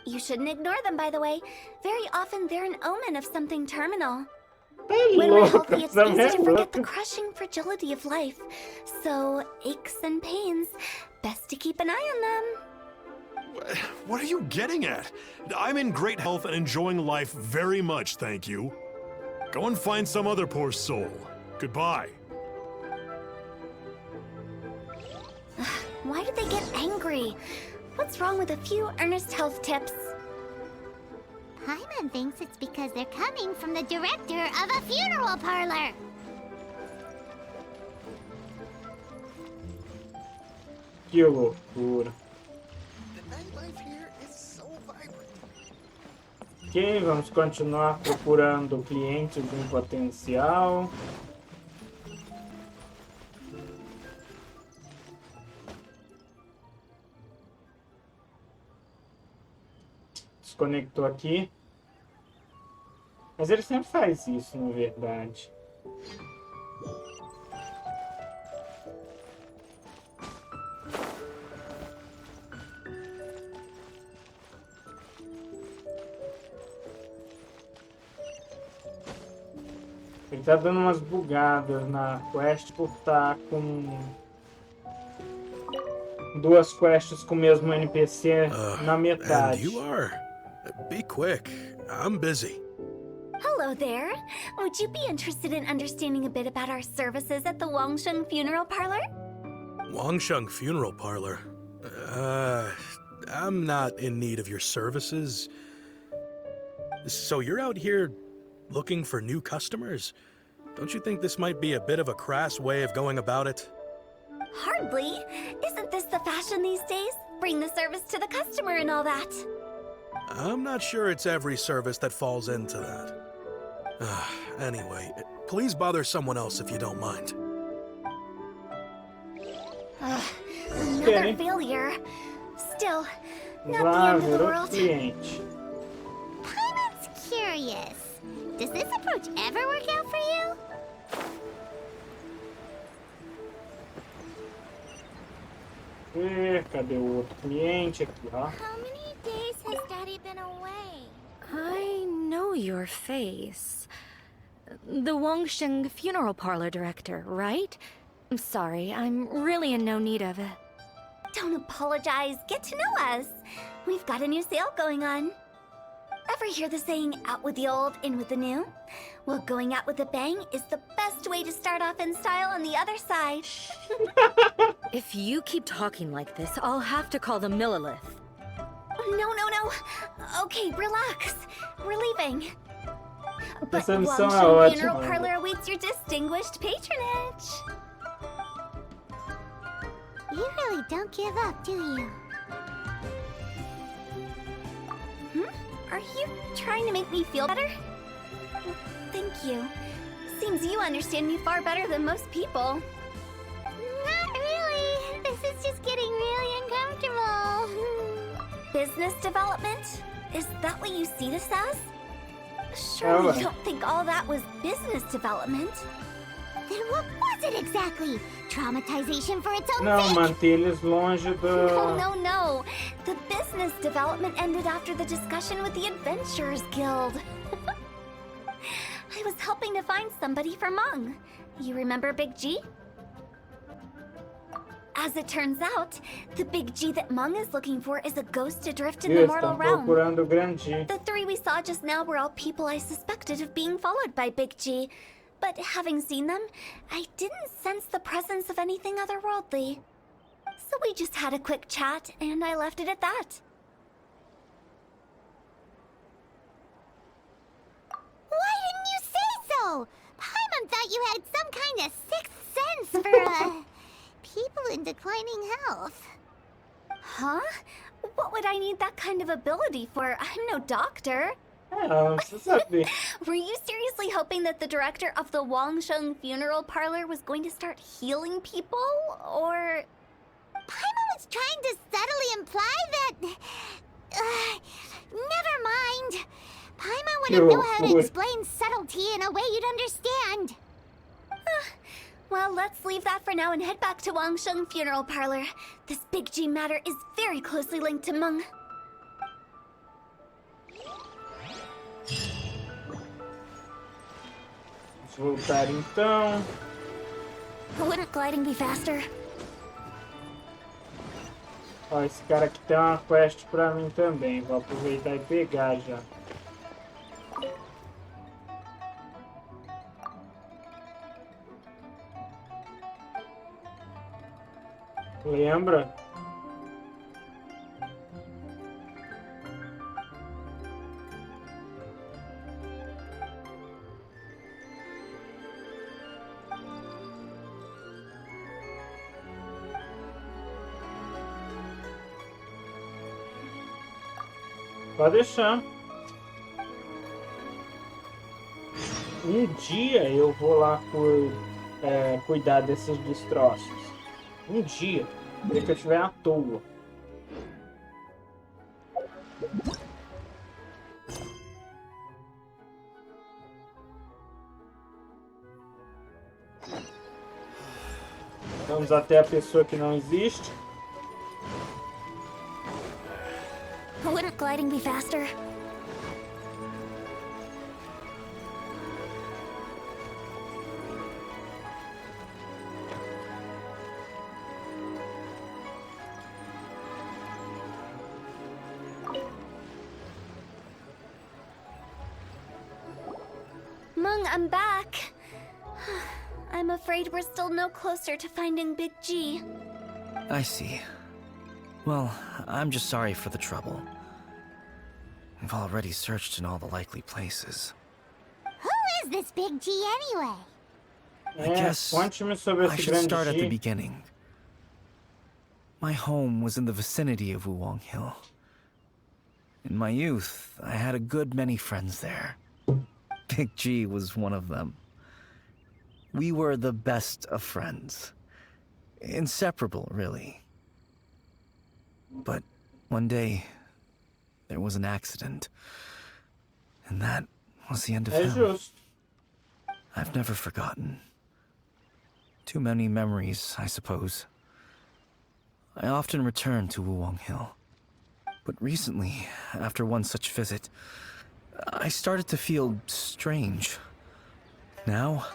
You shouldn't ignore them, by the way. Very often they're an omen of something terminal. When we're healthy, it's easy to forget the crushing fragility of life. So, aches and pains, best to keep an eye on them. What are you getting at? I'm in great health and enjoying life very much, thank you. Go and find some other poor soul. Goodbye. Why did they get angry? What's wrong with a few earnest health tips? Paimon thinks it's because they're coming from the director of a funeral parlor. Que loucura. Ok, vamos continuar procurando clientes em potencial. Desconectou aqui. Mas ele sempre faz isso, na verdade. Ele tá dando umas bugadas na quest por estar com duas quests com o mesmo NPC na metade. And you are. Be quick. I'm busy. Hello there. Would you be interested in understanding a bit about our services at the Wangsheng Funeral Parlor? Wangsheng Funeral Parlor. I'm not in need of your services. So you're out here looking for new customers? Don't you think this might be a bit of a crass way of going about it? Hardly. Isn't this the fashion these days? Bring the service to the customer and all that. I'm not sure it's every service that falls into that. Anyway, please bother someone else if you don't mind. Another failure. Still, not the end of the world. Paimon's curious. Does this approach ever work out for you? Cadê o outro cliente aqui, ó? How many days has Daddy been away? I know your face. The Wangsheng Funeral Parlor director, right? I'm sorry, I'm really in no need of it. Don't apologize. Get to know us. We've got a new sale going on. Ever hear the saying, out with the old, in with the new? Well, going out with a bang is the best way to start off in style on the other side. If you keep talking like this, I'll have to call the Millilith. No. Okay, relax. We're leaving. But Essa missão é Wangsheng Funeral ótima. Parlor awaits your distinguished patronage. You really don't give up, do you? Are you trying to make me feel better? Thank you. Seems you understand me far better than most people. Not really. This is just getting really uncomfortable. Business development? Is that what you see this as? Surely you don't think all that was business development. Then what was it exactly? Traumatization for its own Não, sake? manter eles longe do... No. The business development ended after the discussion with the Adventurers Guild. I was helping to find somebody for Mung. You remember Big G? As it turns out, the Big G that Mung is looking for is a ghost adrift in the mortal Estão realm. procurando o Grande. The three we saw just now were all people I suspected of being followed by Big G. But having seen them, I didn't sense the presence of anything otherworldly. So we just had a quick chat, and I left it at that. Why didn't you say so? Paimon thought you had some kind of sixth sense for, people in declining health. Huh? What would I need that kind of ability for? I'm no doctor. Você sabe. Were you seriously hoping that the director of the Wangsheng Funeral Parlor was going to start healing people? Or... Paimon was trying to subtly imply that... never mind. Paimon wouldn't know how to explain subtlety in a way you'd understand. Well, let's leave that for now and head back to Wangsheng Funeral Parlor. This Big G matter is very closely linked to Meng. Vamos voltar então. Wouldn't gliding be faster? Ó, esse cara aqui tem uma quest pra mim também. Vou aproveitar e pegar já. Lembra? Pode deixar. Um dia eu vou lá cuidar desses destroços. Um dia. Queria que eu estiver à toa. Vamos até a pessoa que não existe. Wouldn't gliding be faster? Meng, I'm back. I'm afraid we're still no closer to finding Big G. I see. Well, I'm just sorry for the trouble. I've already searched in all the likely places. Who is this Big G anyway? I guess conte-me sobre I esse should grande start at the G. beginning. My home was in the vicinity of Wuwang Hill. In my youth, I had a good many friends there. Big G was one of them. We were the best of friends. Inseparable, really. But one day, there was an accident. And that was the end of É him. justo. I've never forgotten. Too many memories, I suppose. I often return to Wuwang Hill. But recently, after one such visit, I started to feel strange. Now,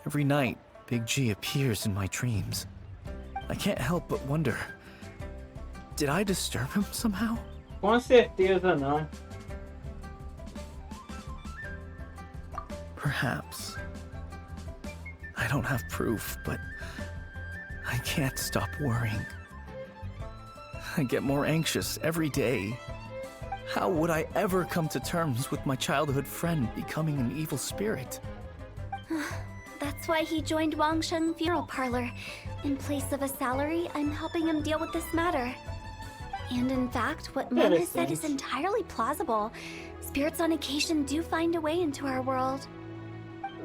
every night, Big G appears in my dreams. I can't help but wonder, did I disturb him somehow? Com certeza não. Perhaps. I don't have proof, but I can't stop worrying. I get more anxious every day. How would I ever come to terms with my childhood friend becoming an evil spirit? That's why he joined Wangsheng Funeral Parlor. In place of a salary, I'm helping him deal with this matter. And in fact, what Meng has said is entirely plausible. Spirits on occasion do find a way into our world.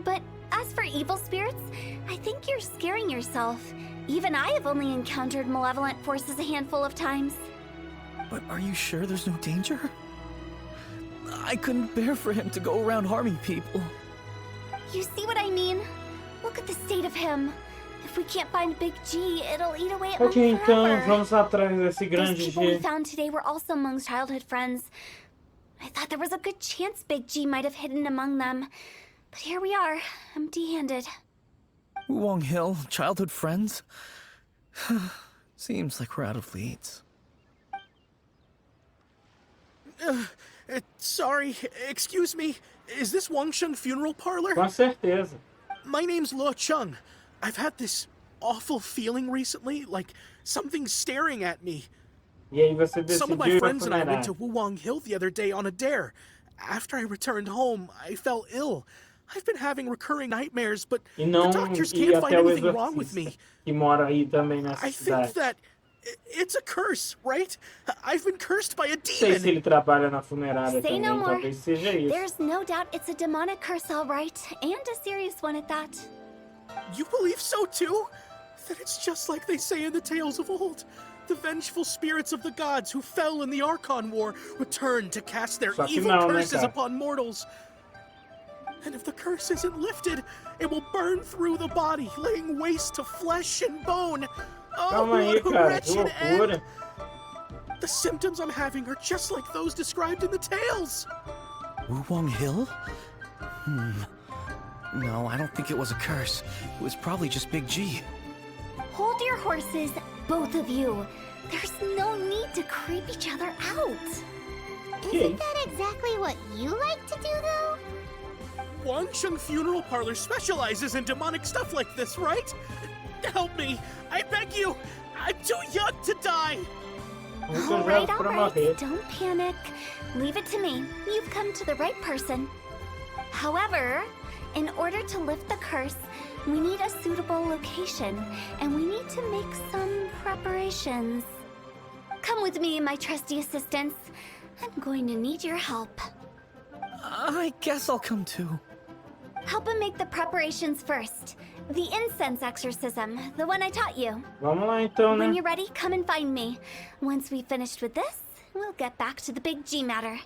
But as for evil spirits, I think you're scaring yourself. Even I have only encountered malevolent forces a handful of times. But are you sure there's no danger? I couldn't bear for him to go around harming people. You see what I mean? Look at the state of him. If we can't find Big G, it'll eat away at Meng Ok, então forever. vamos atrás desse Those grande people we G. found today were also Meng's childhood friends. I thought there was a good chance Big G might have hidden among them. But here we are, empty-handed. Wuwang Hill, childhood friends? Seems like we're out of leads. Sorry, excuse me. Is this Wangsheng Funeral Parlor? Com certeza. My name's Luo Chung. I've had this awful feeling recently, like something's staring at me. E aí você Some of decidiu my ir friends and I went funerária. to Wuwang Hill the other day on a dare. After I returned home, I fell ill. I've been having recurring nightmares, but E the não doctors ir can't find até o anything wrong with exorcista, me. que mora aí também nessa I think cidade. that it's a curse, right? I've been cursed by a Não sei se demon. ele trabalha na funerária Say também, no more. talvez seja isso. There's no doubt it's a demonic curse, all right, and a serious one at that. You believe so too? Then it's just like they say in the tales of old. The vengeful spirits of the gods who fell in the Archon War return to cast their Só que evil não, né, curses cara? upon mortals. And if the curse isn't lifted, it will burn through the body, laying waste to flesh and bone. Oh, Calma aí, what a cara. Que wretched end! loucura. The symptoms I'm having are just like those described in the tales. Wulong Hill? No, I don't think it was a curse. It was probably just Big G. Hold your horses, both of you. There's no need to creep each other out. Isn't that exactly what you like to do, though? Wangsheng Funeral Parlor specializes in demonic stuff like this, right? Help me! I beg you! I'm too young to die! Muito All right, jovem pra morrer. don't panic. Leave it to me. You've come to the right person. However, in order to lift the curse, we need a suitable location, and we need to make some preparations. Come with me, my trusty assistants. I'm going to need your help. I guess I'll come too. Help him make the preparations first. The incense exorcism, the one I taught you. Vamos lá então, When né? you're ready, come and find me. Once we've finished with this, we'll get back to the Big G matter.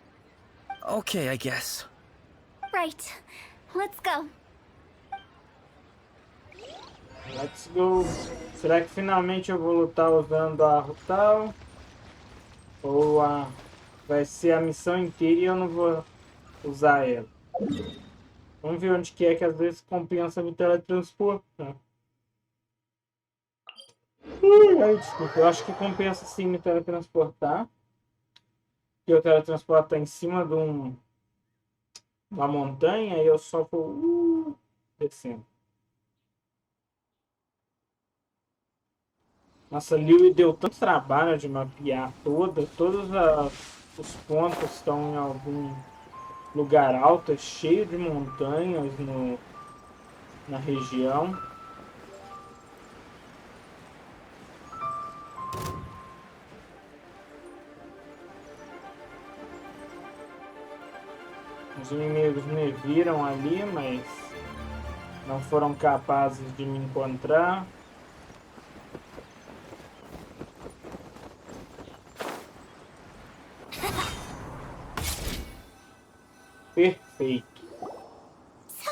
Okay, I guess. Right. Let's go. Let's go. Será que finalmente eu vou lutar usando a Rutal? Ou vai ser a missão inteira e eu não vou usar ela? Vamos ver onde que é que às vezes compensa me teletransportar. Ai, desculpa, eu acho que compensa sim me teletransportar. Porque o teletransporte tá em cima de uma montanha e eu só vou descendo. Nossa, Liu deu tanto trabalho de mapear todos os pontos estão em algum lugar alto, cheio de montanhas na região. Os inimigos me viram ali, mas não foram capazes de me encontrar. Perfeito. So,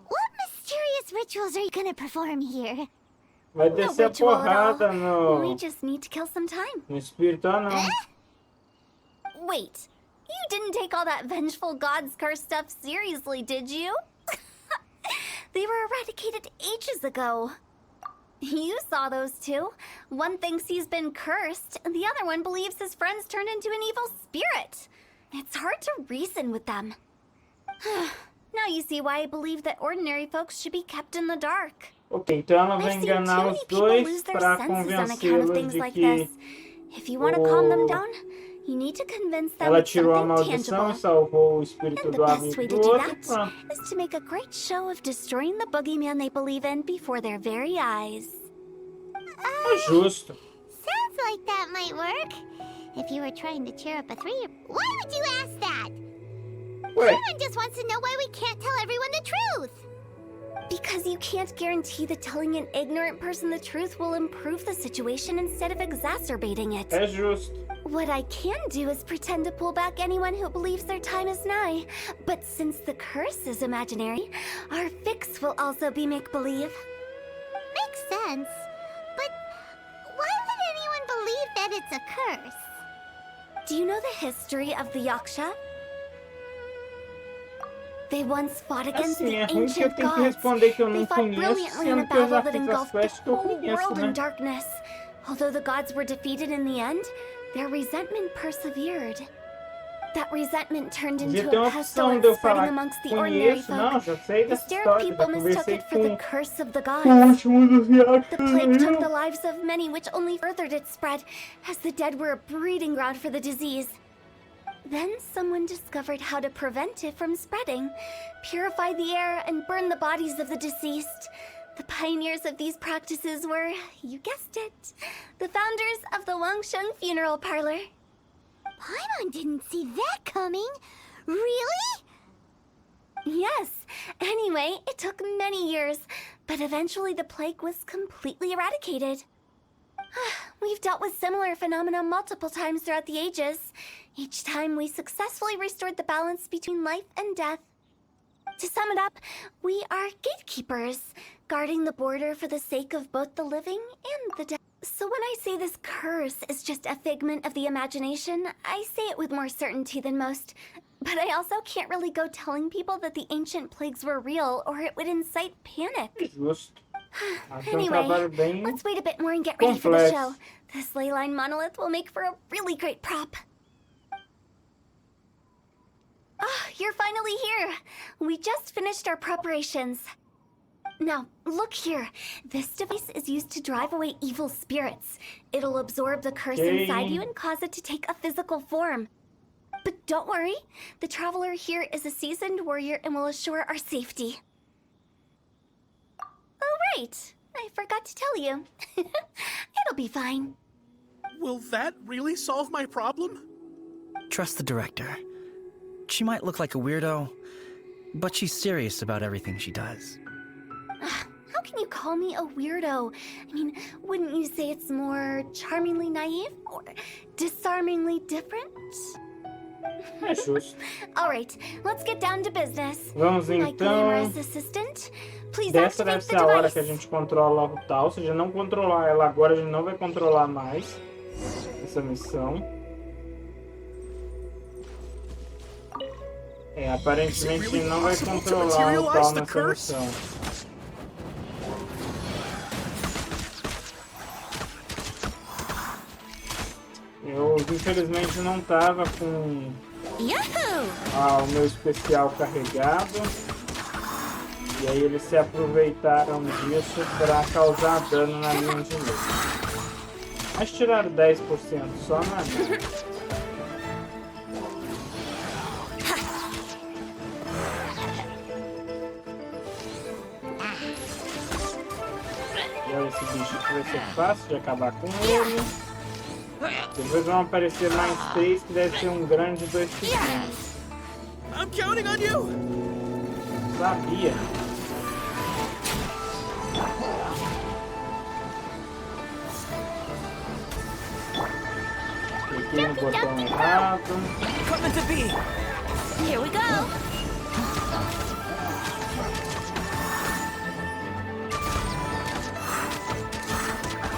what mysterious rituals are you gonna perform here? Vai No descer a ritual at all. porrada We just need to kill some time. no espírito, não. Wait, you didn't take all that vengeful god's curse stuff seriously, did you? They were eradicated ages ago. You saw those two. One thinks he's been cursed, and the other one believes his friends turned into an evil spirit. It's hard to reason with them. Now you see why I believe that ordinary folks should be kept in the dark. Ok, então ela vai I've seen enganar too many os people dois lose their para senses on account of convencê-los things de like que this. If you want to calm them down, you need to convince them ela with tirou a something maldição e tangible. salvou o espírito And the do best amigo way to do do outro. that Pronto. is to make a great show of destroying the boogeyman they believe in before their very eyes. É justo. Sounds like that might work. If you were trying to cheer up a 3-year... Why would you ask that? Ué, Everyone just wants to know why we can't tell everyone the truth. Because you can't guarantee that telling an ignorant person the truth will improve the situation instead of exacerbating it. é justo. What I can do is pretend to pull back anyone who believes their time is nigh. But since the curse is imaginary, our fix will also be make-believe. Makes sense. But why would anyone believe that it's a curse? Do you know the history of the Yaksha? They once fought against Assim, the é ruim que eu ancient tenho que gods. responder que eu They não fought conheço, brilliantly in a sendo que eu já battle that fiz as engulfed the quests que eu whole conheço, world in né? darkness. Although the gods were defeated in the end, their resentment persevered. That resentment turned Devia into ter uma a opção de eu pestilence spreading falar amongst the ordinary conheço, não, folk. já sei The dessa scared história, já people mistook conversei it for the com curse of the o gods. último dos The plague took the Yaksha. lives of many, which only furthered its spread, as the dead were a breeding ground for the disease. Then someone discovered how to prevent it from spreading, purify the air, and burn the bodies of the deceased. The pioneers of these practices were, you guessed it, the founders of the Wangsheng Funeral Parlor. Paimon didn't see that coming. Really? Yes. Anyway, it took many years, but eventually the plague was completely eradicated. We've dealt with similar phenomena multiple times throughout the ages. Each time we successfully restored the balance between life and death. To sum it up, we are gatekeepers, guarding the border for the sake of both the living and the dead. So when I say this curse is just a figment of the imagination, I say it with more certainty than most. But I also can't really go telling people that the ancient plagues were real, or it would incite panic. Justo. Anyway, let's wait a bit more and get ready for the show. This ley line monolith will make for a really great prop. Ah, you're finally here. We just finished our preparations. Now, look here. This device is used to drive away evil spirits. It'll absorb the curse inside you and cause it to take a physical form. But don't worry, the traveler here is a seasoned warrior and will assure our safety. Oh, right. I forgot to tell you. It'll be fine. Will that really solve my problem? Trust the director. She might look like a weirdo, but she's serious about everything she does. How can you call me a weirdo? I mean, wouldn't you say it's more charmingly naive or disarmingly different? É justo. All right, let's get down to business. Vamos My então. glamorous assistant, please Dessa deve activate ser the a hora device. que a gente controla o tal. Ou seja, não controlar ela agora, a gente não vai controlar mais essa missão. É, aparentemente a gente não vai controlar o tal nessa missão. Eu infelizmente não tava com o meu especial carregado. E aí eles se aproveitaram disso para causar dano na minha de novo. Mas tiraram 10% só, não é nada. E olha esse bicho aqui, vai ser fácil de acabar com ele. Depois vão aparecer mais 3, que deve ser um grande 2 pequenos. I'm counting on you. Sabia. Cliquei no botão errado. Equipment to be! Here we go.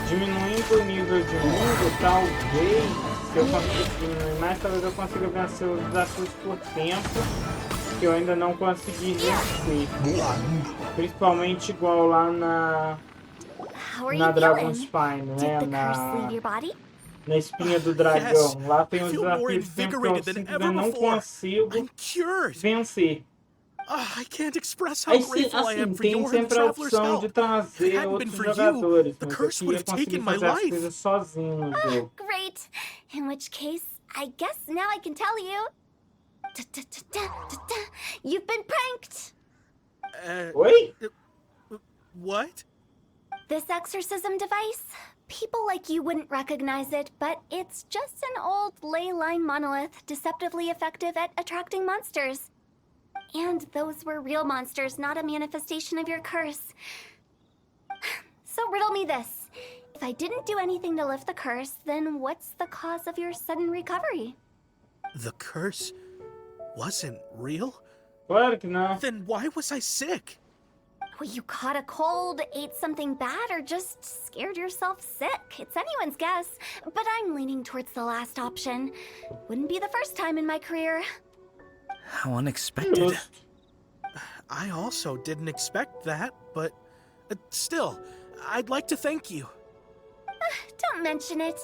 Diminuindo o nível de mundo, talvez, se eu conseguir diminuir mais, talvez eu consiga vencer os desafios por tempo, que eu ainda não consegui vencer. Principalmente igual lá na Dragon Spine, né? Na espinha do dragão. Lá tem os desafios de tempo que eu simplesmente não consigo vencer. I can't express how Aí grateful I am assim, for tem your and the sempre a traveler's opção de help. trazer outros jogadores, the mas curse aqui would eu have consegui taken my fazer as life. coisas sozinho no jogo. Great. In which case, I guess now I can tell you. You've been pranked. Oi? What? This exorcism device, people like you wouldn't recognize it, but it's just an old ley line monolith deceptively effective at attracting monsters. And those were real monsters, not a manifestation of your curse. So riddle me this. If I didn't do anything to lift the curse, then what's the cause of your sudden recovery? The curse wasn't real? Claro que não. Then why was I sick? Well, you caught a cold, ate something bad, or just scared yourself sick. It's anyone's guess, but I'm leaning towards the last option. Wouldn't be the first time in my career. How unexpected. I also didn't expect that, but still, I'd like to thank you. Don't mention it.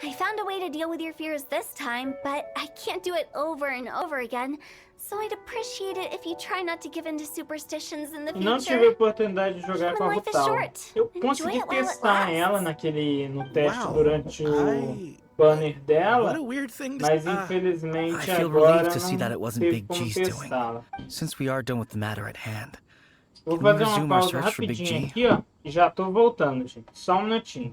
I found a way to deal with your fears this time, but I can't do it over and over again. So I'd appreciate it if you try not to give in to superstitions in the Não tive a future. oportunidade de jogar com a Rutal. Eu consegui testar ela no teste durante o banner dela, mas infelizmente I feel agora relieved to see that não it wasn't teve Big como G's doing. testá-la. Since we are done with the matter at hand, Vou can we fazer uma resume our pausa search for Big rapidinho G? aqui, ó, e já tô voltando, gente. Só um minutinho.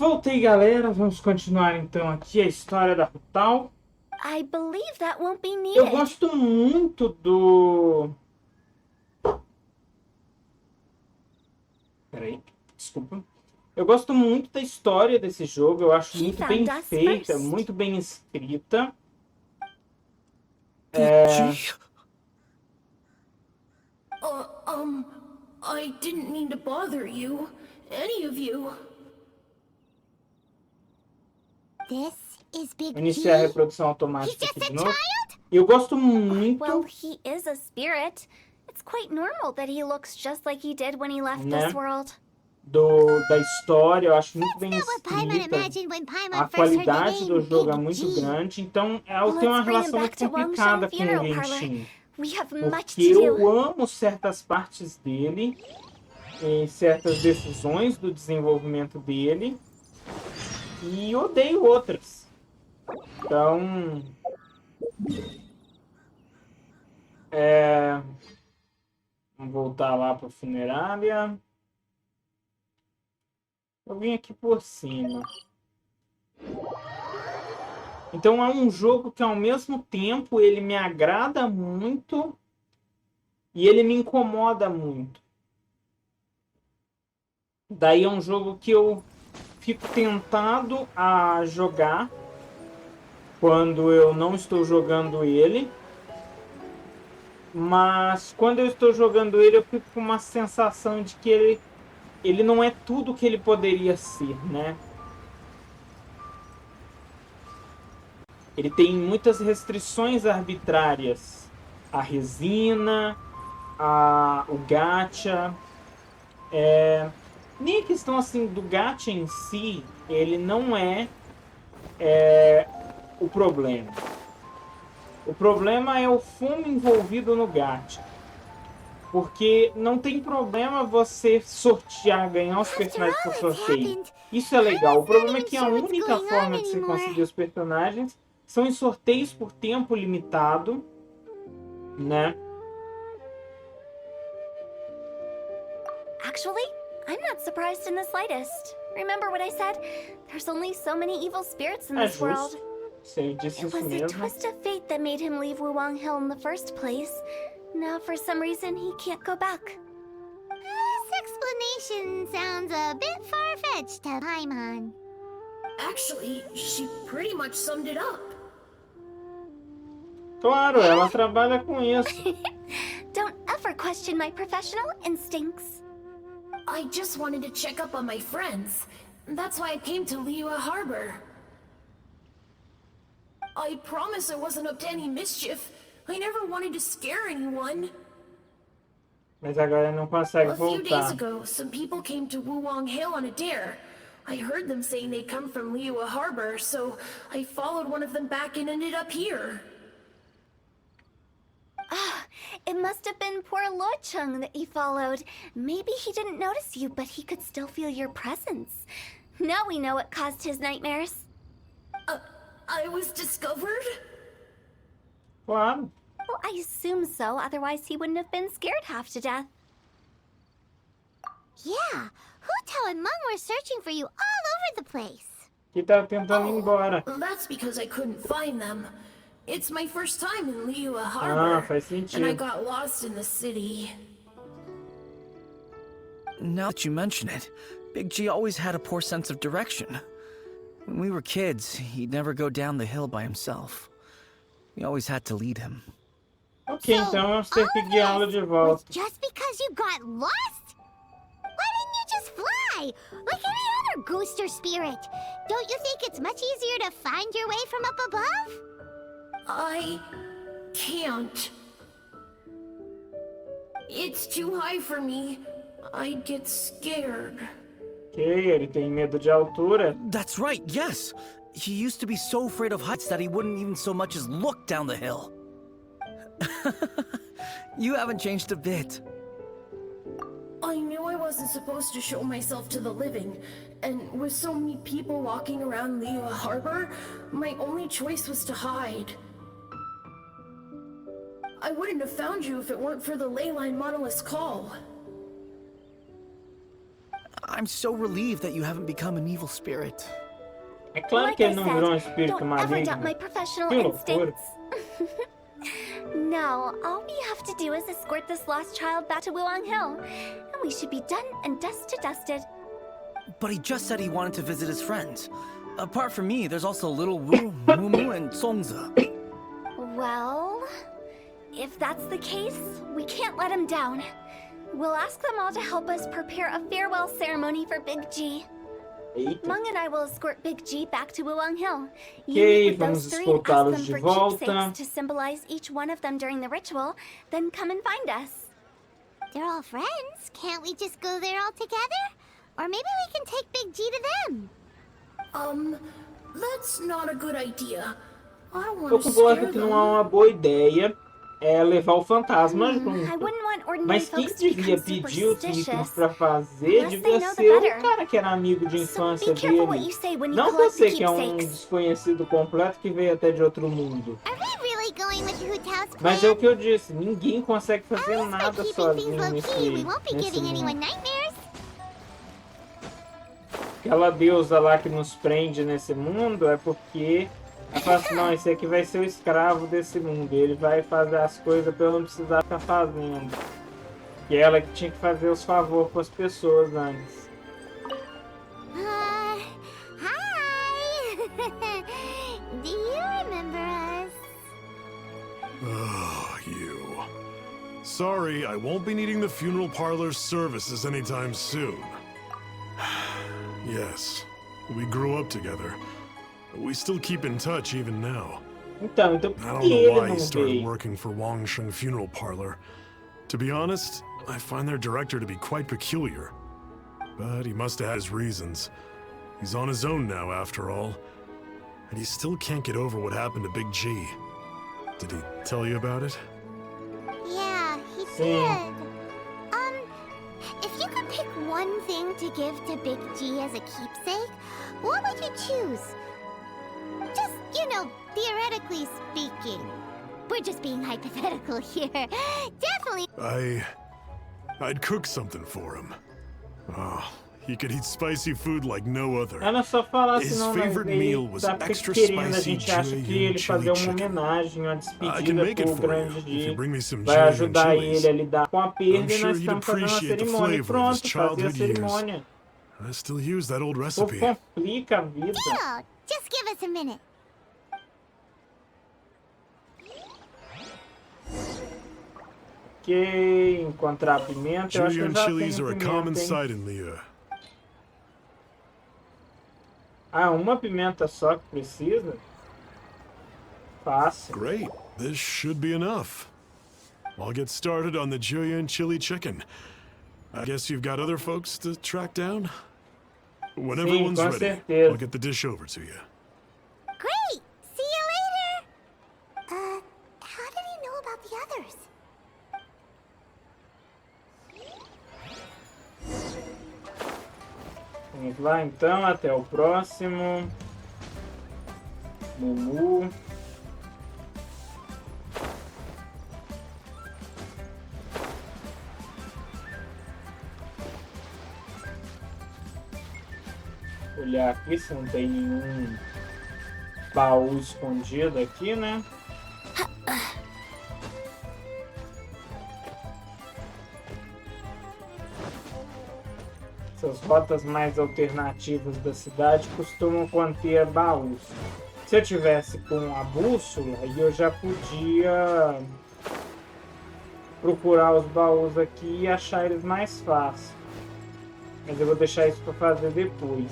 Voltei, galera. Vamos continuar então aqui a história da Rutal. I believe that won't be Eu needed. gosto muito do... Peraí, desculpa. Eu gosto muito da história desse jogo. Eu acho muito bem feita, muito bem escrita. I didn't mean to bother you. Any of you. This is Big Iniciar a G. reprodução automática aqui de novo. E eu gosto muito... Well, he is a spirit. It's quite normal that he looks just like he did when he left Né? this world. Da história, eu acho muito bem That's not what Paimon escrita. imagined when Paimon A first heard the qualidade name do jogo é Big muito G. grande, então eu Well, tenho uma let's bring him relação back muito to complicada com o Funeral Parlor. Genshin. We have much Porque to do. eu amo certas partes dele, em certas decisões do desenvolvimento dele, e odeio outras. Então... Vamos voltar lá para a funerária. Eu vim aqui por cima. Então é um jogo que ao mesmo tempo ele me agrada muito e ele me incomoda muito. Daí é um jogo que eu fico tentado a jogar quando eu não estou jogando ele. Mas quando eu estou jogando ele, eu fico com uma sensação de que ele não é tudo que ele poderia ser, né? Ele tem muitas restrições arbitrárias. A resina, o gacha. Nem a questão assim do gacha em si, ele não é o problema. O problema é o fumo envolvido no gacha. Porque não tem problema você sortear, ganhar os personagens por sorteio. Isso é legal. O problema é que a única forma de você conseguir os personagens são em sorteios por tempo limitado, né? Actually, I'm not surprised in the slightest. Remember what I said? There's only so many evil spirits in this world. Você disse It isso was a mesmo. twist of fate that made him leave Wuwang Hill in the first place. Now, for some reason, he can't go back. This explanation sounds a bit far-fetched to Paimon. Actually, she pretty much summed it up. Claro, ela trabalha com isso. Don't ever question my professional instincts. I just wanted to check up on my friends. That's why I came to Liyue Harbor. I promise I wasn't up to any mischief. I never wanted to scare anyone. Mas agora não consegue A few days voltar. ago, some people came to Wuwang Hill on a dare. I heard them saying they'd come from Liyue Harbor, so I followed one of them back and ended up here. It must have been poor Luocheng that you followed. Maybe he didn't notice you, but he could still feel your presence. Now we know what caused his nightmares. I was discovered? Claro. Well, I assume so, otherwise he wouldn't have been scared half to death. Yeah, Hutao and Meng were searching for you all over the place. Que tá tentando ir embora. That's because I couldn't find them. It's my first time in Liyue Harbor, faz and I sentido. got lost in the city. Now that you mention it, Big G always had a poor sense of direction. When we were kids, he'd never go down the hill by himself. We always had to lead him. Ok, então vamos ter que guiá-lo de Was volta. just because you got lost? Why didn't you just fly? Like any other ghost or spirit? Don't you think it's much easier to find your way from up above? I can't. It's too high for me. I'd get scared. Ok, ele tem medo de altura. That's right, yes! He used to be so afraid of heights that he wouldn't even so much as look down the hill. You haven't changed a bit. I knew I wasn't supposed to show myself to the living, and with so many people walking around Liyue Harbor, my only choice was to hide. I wouldn't have found you if it weren't for the ley line monolith's call. I'm so relieved that you haven't become an evil spirit. É claro que ele não virou um espírito don't ever doubt maligno. my professional Que loucura. instincts. Now, all we have to do is escort this lost child back to Wuang Hill, and we should be done and dusted. But he just said he wanted to visit his friends. Apart from me, there's also little Wu, Mumu, and Songza. Well, if that's the case, we can't let him down. We'll ask them all to help us prepare a farewell ceremony for Big G. Eita. Mung and I will escort Big G back to Wuang Hill. You Ok, meet with vamos those three and ask escoltá-los them de for volta. keepsakes to symbolize each one of them during the ritual, then come and find us. They're all friends. Can't we just go there all together? Or maybe we can take Big G to them. That's not a good idea. I don't Eu want to concordo scare que não é them. uma boa ideia levar o fantasma I junto. wouldn't want ordinary Mas quem folks to devia become pedir os itens superstitious. pra fazer Unless they devia know the ser o better. cara que era amigo de So infância be careful what dele. you say when you Não collect the você que é um keepsakes. desconhecido completo que veio até de outro mundo. Are we really going with Hu Tao's plan? Mas é o que eu disse, ninguém consegue At fazer least by nada keeping sozinho things low-key, we won't be nesse giving anyone mundo. nightmares. Aquela deusa lá que nos prende nesse mundo é porque ela fala assim, não, esse aqui vai ser o escravo desse mundo. Ele vai fazer as coisas pra eu não precisar ficar fazendo. E ela que tinha que fazer os favores para as pessoas antes. Hi! Do you remember us? Oh, you. Sorry, I won't be needing the funeral parlor's services anytime soon. Yes, we grew up together. We still keep in touch even now. Então I por don't que know ele why não he started veio? working for Wangsheng Funeral Parlor. To be honest, I find their director to be quite peculiar. But he must have had his reasons. He's on his own now, after all. And he still can't get over what happened to Big G. Did he tell you about it? Yeah, he Sim. did. If you could pick one thing to give to Big G as a keepsake, what would you choose? Just, theoretically speaking. We're just being hypothetical here. Definitely. I'd cook something for him. Oh, he could eat spicy food like no other. Ela só fala assim, His não, mas favorite aí meal was tá extra querendo, a spicy gente acha que julienne ele chili fazer uma chicken. homenagem, uma I can despedida make it pro for grande you if G. you bring me some Vai julienne ajudar chilies. ele a lidar com a I'm perda e sure nós he'd estamos fazendo a appreciate the cerimônia. flavor of his Pronto, fazer a childhood years. cerimônia. I still use that old Pô, recipe. complica a vida. Deal. Just give us a minute. Ok, encontrar pimenta. Eu acho que eu Julienne já chilies tenho are a common pimenta, hein? sight in Liyue. Ah, uma pimenta só que precisa? Fácil. Great. This should be enough. I'll get started on the julienne chili chicken. I guess you've got other folks to track down? When Sim, everyone's com ready, certeza. I'll get the dish over to you. Great! See you later! How did he know about the others? Vamos lá então, até o próximo. Mumu. Olhar aqui se não tem nenhum baú escondido aqui, né? Essas rotas mais alternativas da cidade costumam conter baús. Se eu tivesse com a bússola, aí eu já podia procurar os baús aqui e achar eles mais fácil. Mas eu vou deixar isso para fazer depois.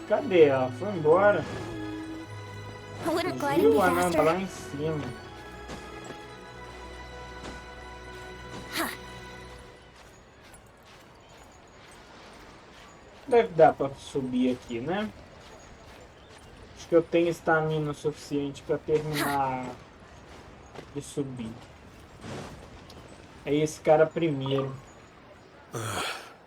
Cadê ela? Foi embora. I wouldn't glide Viu any o anão tá lá faster. em cima. Deve dar pra subir aqui, né? Acho que eu tenho estamina suficiente pra terminar de subir. É esse cara primeiro.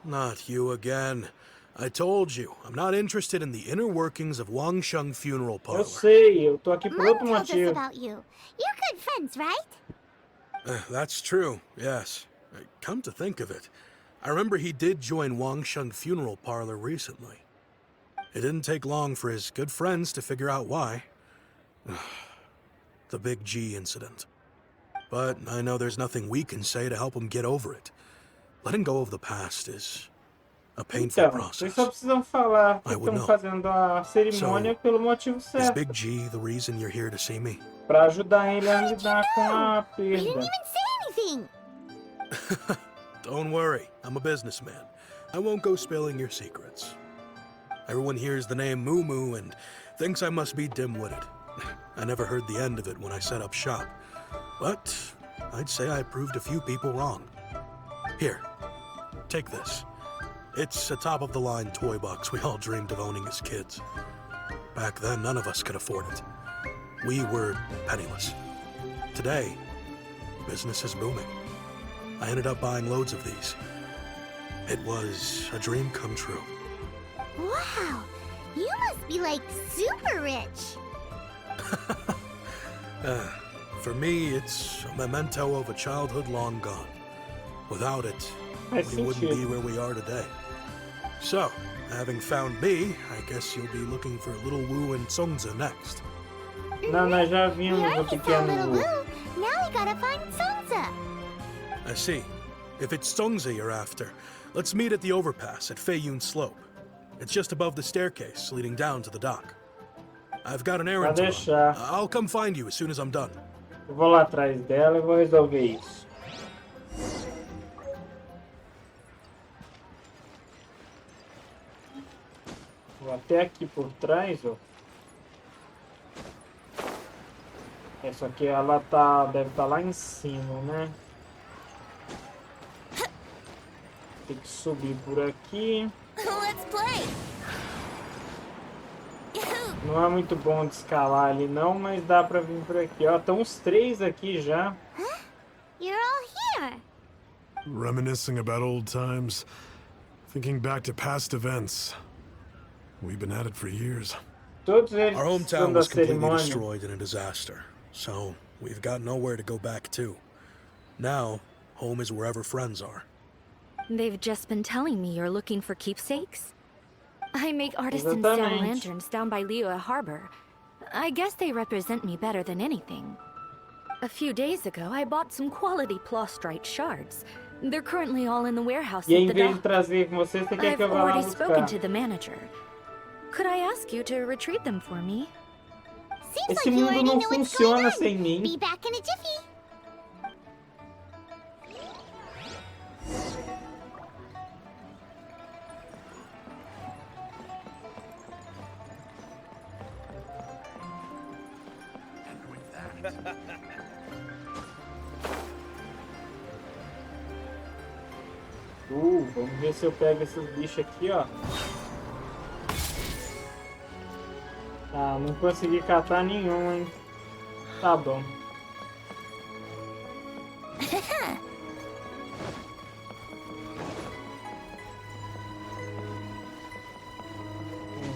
Not you again. I told you, I'm not interested in the inner workings of Wangsheng Funeral Eu Parlor. sei, eu tô aqui por Mom outro told us motivo. about you. You're good friends, right? That's true, yes. Come to think of it, I remember he did join Wangsheng Funeral Parlor recently. It didn't take long for his good friends to figure out why. The Big G incident. But I know there's nothing we can say to help him get over it. Letting go of the past is a painful Então, vocês process. só precisam falar que I would estão know. fazendo a cerimônia pelo motivo Is certo. Big G the reason you're here to see me? Pra ajudar ele a lidar com a We didn't perda. even say anything. Don't worry, I'm a businessman. I won't go spilling your secrets. Everyone hears the name Moo Moo and thinks I must be dim-witted. I never heard the end of it when I set up shop. But I'd say I proved a few people wrong. Here, take this. It's a top-of-the-line toy box we all dreamed of owning as kids. Back then, none of us could afford it. We were penniless. Today, business is booming. I ended up buying loads of these. It was a dream come true. Wow, you must be like super rich. For me, it's a memento of a childhood long gone. Without it, Faz we wouldn't be sentido. where we are today. So, having found me, I guess you'll be looking for Little Wu and Songza next. Não, nós já We vimos o already found pequeno Little Wu. Wu. Now we gotta find Songza. I see. If it's Songza you're after, let's meet at the overpass at Feiyun Slope. It's just above the staircase leading down to the dock. I've got an errand to run. deixar. I'll come find you as soon as I'm done. Eu vou lá atrás dela e vou resolver isso. Vou até aqui por trás, ó. Essa aqui ela deve estar lá em cima, né? Tem que subir por aqui. Let's play. Não é muito bom de escalar ali não, mas dá pra vir por aqui. Ó, estão os três aqui já. You're all here. Reminiscing about old times, thinking back to past events. We've been at it for years. Todos eles Our são hometown da was completely cerimônia. destroyed in a disaster, so we've got nowhere to go back to. Now, home is wherever friends are. They've just been telling me you're looking for keepsakes. I make artisan stone Exatamente. lanterns down by Liyue Harbor. I guess they represent me better than anything. A few days ago, I bought some quality plostrite shards. They're currently all in the warehouse E aí, at em the vez de dock. trazer com você, você quer I've que eu vá lá already spoken buscar. to the manager. Could I ask you to retrieve them for me? Seems Esse like you mundo already não know what's going funciona on. sem mim. Be back in a jiffy. Vamos ver se eu pego esses bichos aqui, ó. Ah, não consegui catar nenhum, hein. Tá bom.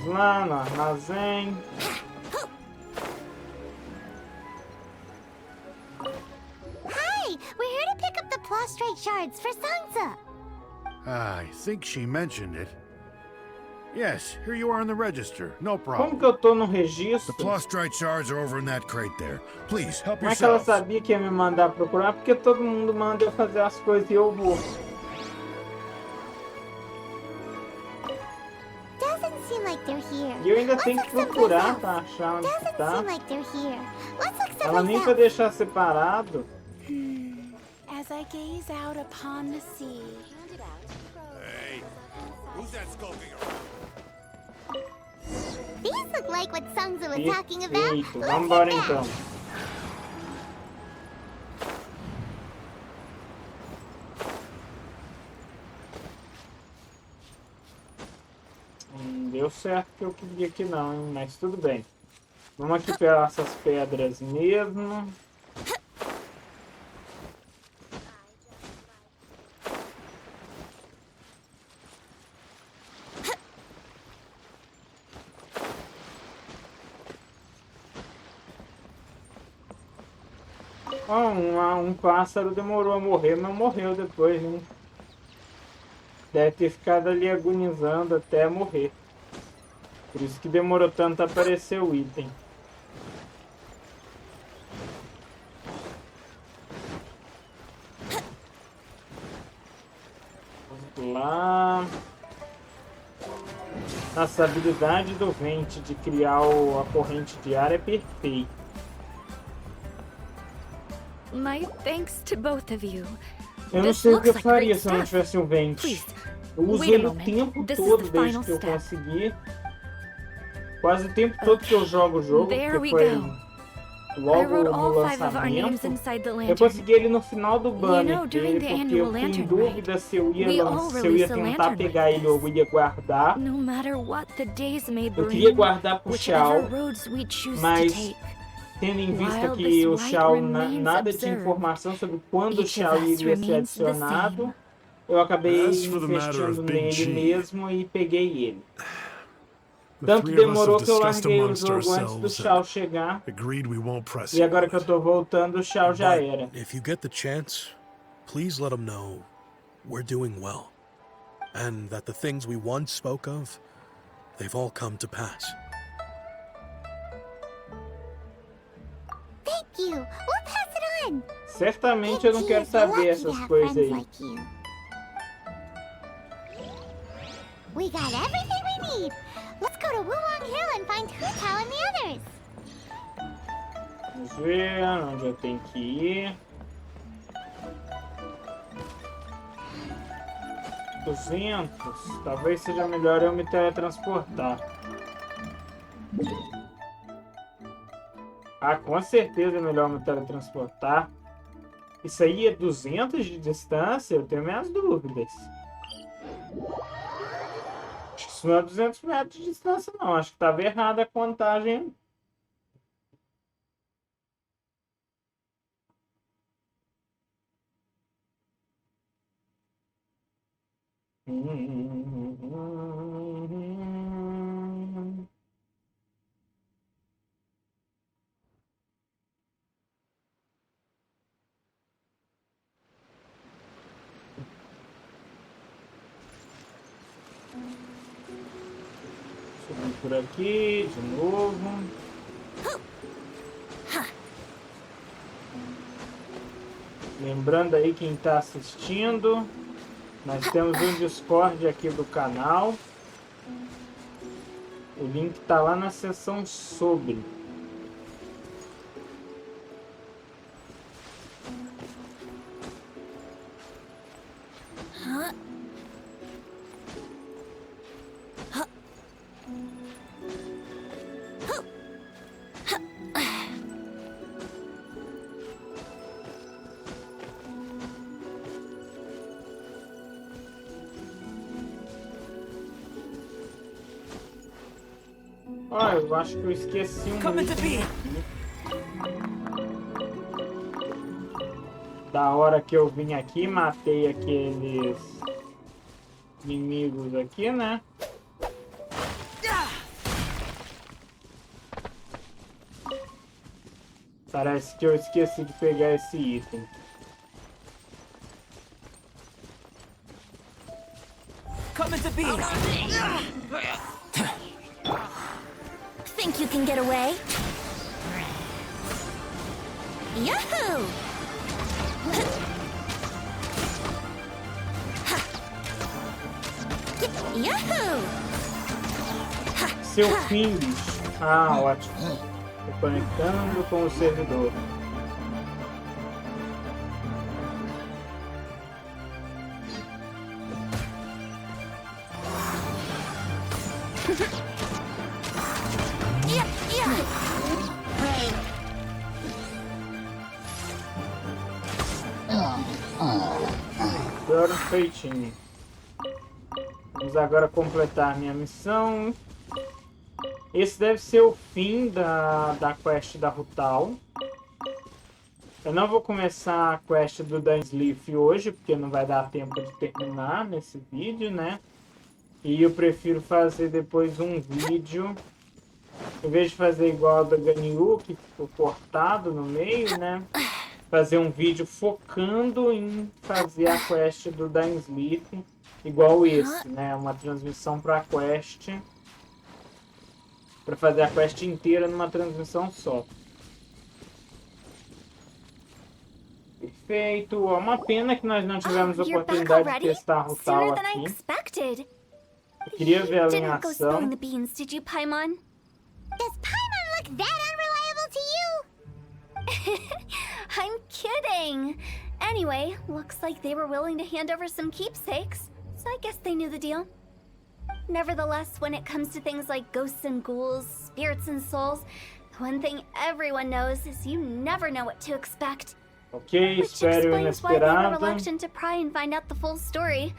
Vamos lá no armazém. Hi, we're here to pick up the prostrate shards for Sansa. I think she mentioned it. Yes, here you are on the register. No Como problem. que eu tô no The registro? prostrate shards are over in that crate there. Please, help Como é que ela yourself. sabia que ia me mandar procurar? Porque todo mundo manda eu fazer as coisas e eu vou. Doesn't seem like they're here. E eu ainda Let's tenho que look someplace procurar else. pra achar onde que Doesn't tá. seem like they're here. Let's look Ela nem someplace vai else. deixar separado. As I gaze out upon the sea. Hey, who's that skulking around? These look like what Sansa was talking about. Perfeito. Let's Vambora get então. back. Deu certo que eu queria aqui não, hein? Mas tudo bem. Vamos aqui pegar essas pedras mesmo. Ó, um pássaro demorou a morrer, mas morreu depois, hein? Deve ter ficado ali agonizando até morrer. Por isso que demorou tanto a aparecer o item. Vamos lá. Nossa, a habilidade do Vente de criar a corrente de ar é perfeita. My thanks to both of you. Eu não sei o que eu faria se eu não tivesse o Vente. Eu uso ele o tempo todo desde que eu consegui. Quase o tempo todo que eu jogo o jogo, porque foi logo no lançamento. Eu consegui ele no final do banner dele, porque eu fiquei em dúvida se eu ia tentar pegar ele ou eu ia guardar. Eu queria guardar pro Shao, mas tendo em vista que o Shao nada de informação sobre quando o Shao iria ser adicionado, eu acabei investindo nele mesmo e peguei ele. Tanto demorou que eu larguei o jogo antes do Shao chegar. E agora que eu tô voltando, o Shao já era. If you get the chance, please let them know we're doing well. And that the things we once spoke of, they've all come to pass. Thank you. We'll pass it on. Certamente eu não quero saber essas coisas aí. We got everything we need. Let's go to Wulong Hill and find Hu Tao and the others. Vamos ver onde eu tenho que ir. 200. Talvez seja melhor eu me teletransportar. Ah, com certeza é melhor me teletransportar. Isso aí é 200 de distância? Eu tenho minhas dúvidas. Acho que isso não é 200 metros de distância, não. Acho que estava errada a contagem. Subir por aqui de novo. Lembrando aí quem está assistindo, nós temos um Discord aqui do canal. O link está lá na seção sobre. Olha, eu acho que eu esqueci um item aqui. Da hora que eu vim aqui, matei aqueles inimigos aqui, né? Parece que eu esqueci de pegar esse item. Coming to be. Think you can get away? Yahoo! Yahoo! Seu fim, bicho. Ah, ótimo. Tô conectando com o servidor. Feitinho. Vamos agora completar minha missão. Esse deve ser o fim da quest da Rutal. Eu não vou começar a quest do Dan Sleef hoje, porque não vai dar tempo de terminar nesse vídeo, né? E eu prefiro fazer depois um vídeo, em vez de fazer igual ao da Ganyu, que ficou cortado no meio, né? fazer um vídeo focando em fazer a quest do Smith, igual esse, né? Uma transmissão para a quest, para fazer a quest inteira numa transmissão só. Perfeito. É uma pena que nós não tivemos a oportunidade de testar a Rutal aqui. Eu queria ver ela em ação. Did you, Paimon? Does Paimon look that unreliable to you? I'm kidding. Anyway, looks like they were willing to hand over some keepsakes, so I guess they knew the deal. Nevertheless, when it comes to things like ghosts and ghouls, spirits and souls, the one thing everyone knows is you never know what to expect. Ok, Which espero o explains why they were inesperado. reluctant to pry and find out the full story.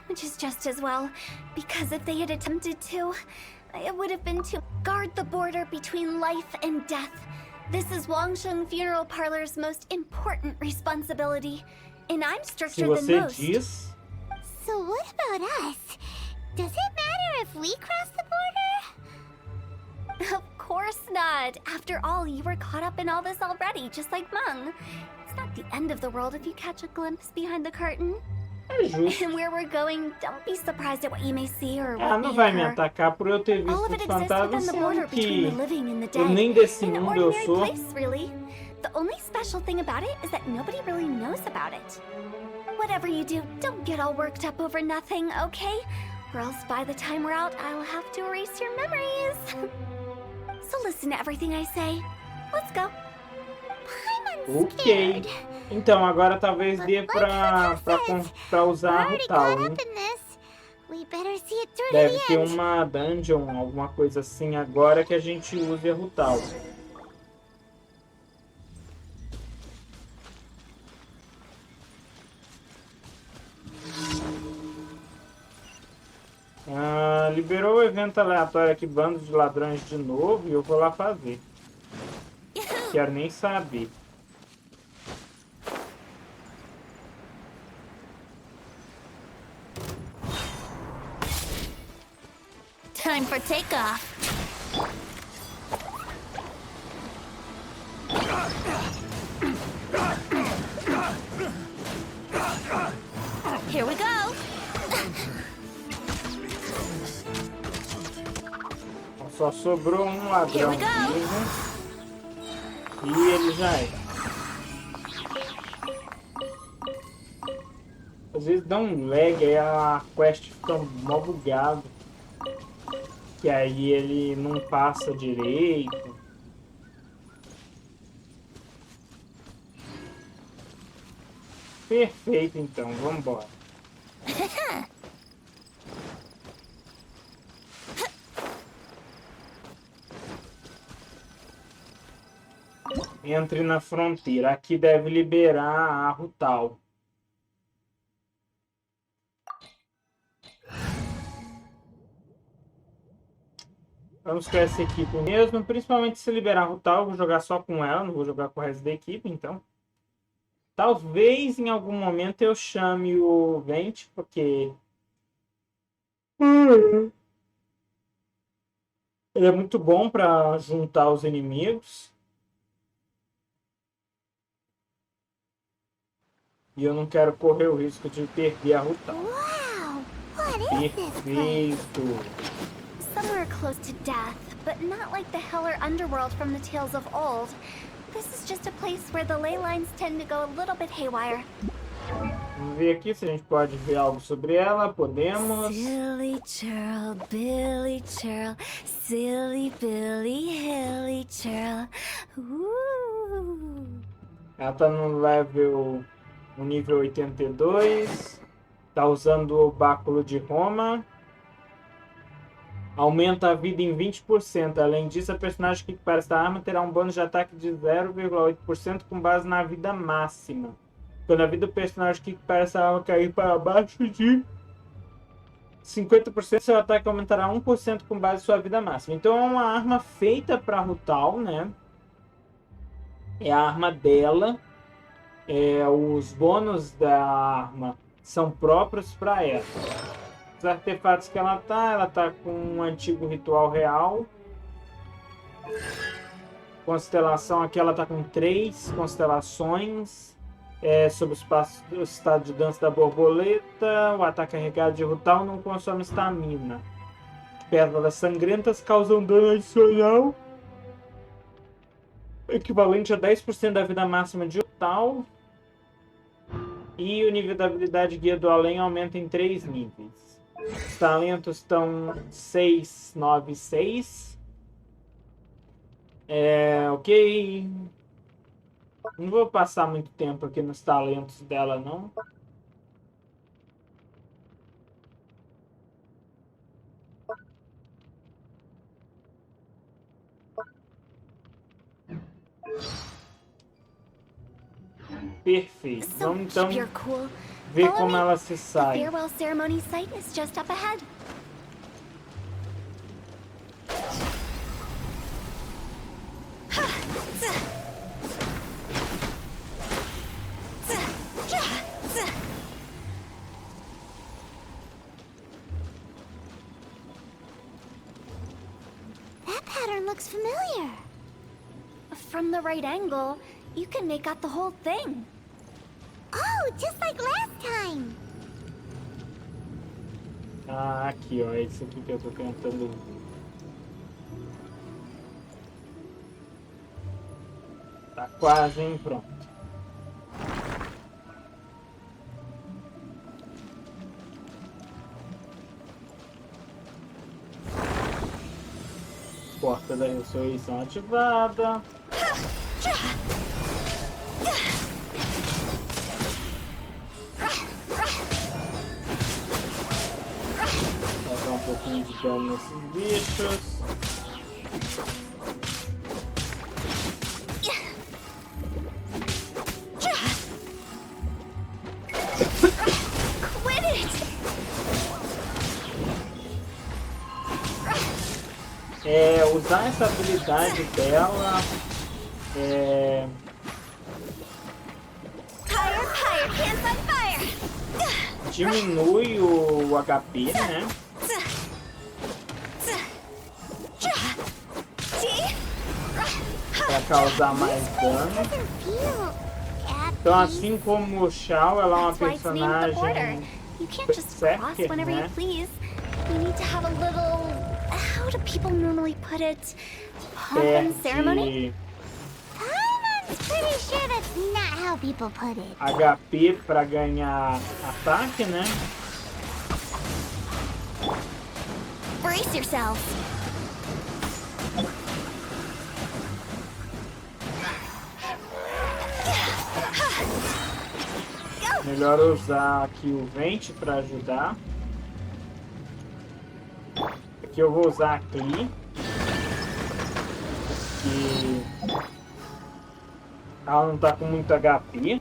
Which is just as well, because if they had attempted to, it would have been to guard the border between life and death. This is Wangsheng Funeral Parlor's most important responsibility, and I'm Se stricter than você most. diz, So what about us? Does it matter if we cross the border? Of course not. After all, you were caught up in all this already, just like Meng. It's not the end of the world if you catch a glimpse behind the curtain. é justo. And where we're going, don't be surprised at what you may see or Ela what não may vai me occur. atacar por eu ter All visto of os it exists fantasmas, within the sendo border between que the living and the eu dead. nem desse An mundo eu ordinary sou. place, really. The only special thing about it is that nobody really knows about it. Whatever you do, don't get all worked up over nothing, okay? Or else by the time we're out, I'll have to erase your memories. So listen to everything I say. Let's go. Ok. Então, agora talvez dê pra usar a Rutal, hein? We better see it through to Deve the ter end. uma dungeon, alguma coisa assim, agora que a gente use a Rutal. Liberou o evento aleatório aqui, bando de ladrões de novo, e eu vou lá fazer. Quero nem saber. Time for takeoff. Here we go. Só sobrou um ladrão Here we go. mesmo. E ele já é. Às vezes dá um lag, aí a quest fica mó bugado. Que aí ele não passa direito. Perfeito, então. Vamos embora. Entre na fronteira. Aqui deve liberar a Rutal. Vamos com essa equipe mesmo. Principalmente se liberar a Rutal, eu vou jogar só com ela. Não vou jogar com o resto da equipe, então. Talvez em algum momento eu chame o Vent, porque... ele é muito bom para juntar os inimigos. E eu não quero correr o risco de perder a Rutal. Wow, what is this place? Perfeito. Somewhere close to death, but not like the hell or underworld from the tales of old. This is just a place where the ley lines tend to go a little bit haywire. Vamos ver aqui se a gente pode ver algo sobre ela. Podemos. Silly churl, Billy churl, silly Billy, hilly churl. Ela tá no nível 82. Tá usando o báculo de Roma. Aumenta a vida em 20%. Além disso, a personagem que equipar esta arma terá um bônus de ataque de 0,8% com base na vida máxima. Quando a vida do personagem que equipar essa arma cair para abaixo de 50%, seu ataque aumentará 1% com base em sua vida máxima. Então é uma arma feita para Rutal, né? É a arma dela. Os bônus da arma são próprios para ela. Os artefatos que ela tá com um antigo ritual real. Constelação aqui ela tá com 3 constelações. Sobre o estado de dança da borboleta. O ataque carregado de Rutal não consome estamina. Pérolas sangrentas causam dano adicional equivalente a 10% da vida máxima de Rutal. E o nível da habilidade Guia do Além aumenta em 3 níveis. Os talentos estão 6, 9 e 6. Ok. Não vou passar muito tempo aqui nos talentos dela, não. Perfeito. Vamos então ver como ela se sai. The farewell ceremony site is just up ahead. That pattern looks familiar. From the right angle, you can make out the whole thing. Oh, just like last time. Ah, aqui, ó. É isso aqui que eu tô tentando. Tá quase, hein? Pronto. Porta da ressurreição ativada. Vou dar um pouquinho de dano nesses bichos. Usar essa habilidade dela diminui o HP, né? Pra causar mais dano. Então, assim como o Shao, ela é uma personagem berserker, né? You need to have a little, how do people normally put it, pomp and ceremony? I'm pretty sure that's not how people put it. HP pra ganhar ataque, né? Brace yourself. Melhor usar aqui o vente pra ajudar. Aqui eu vou usar aqui. Que ela não tá com muito HP.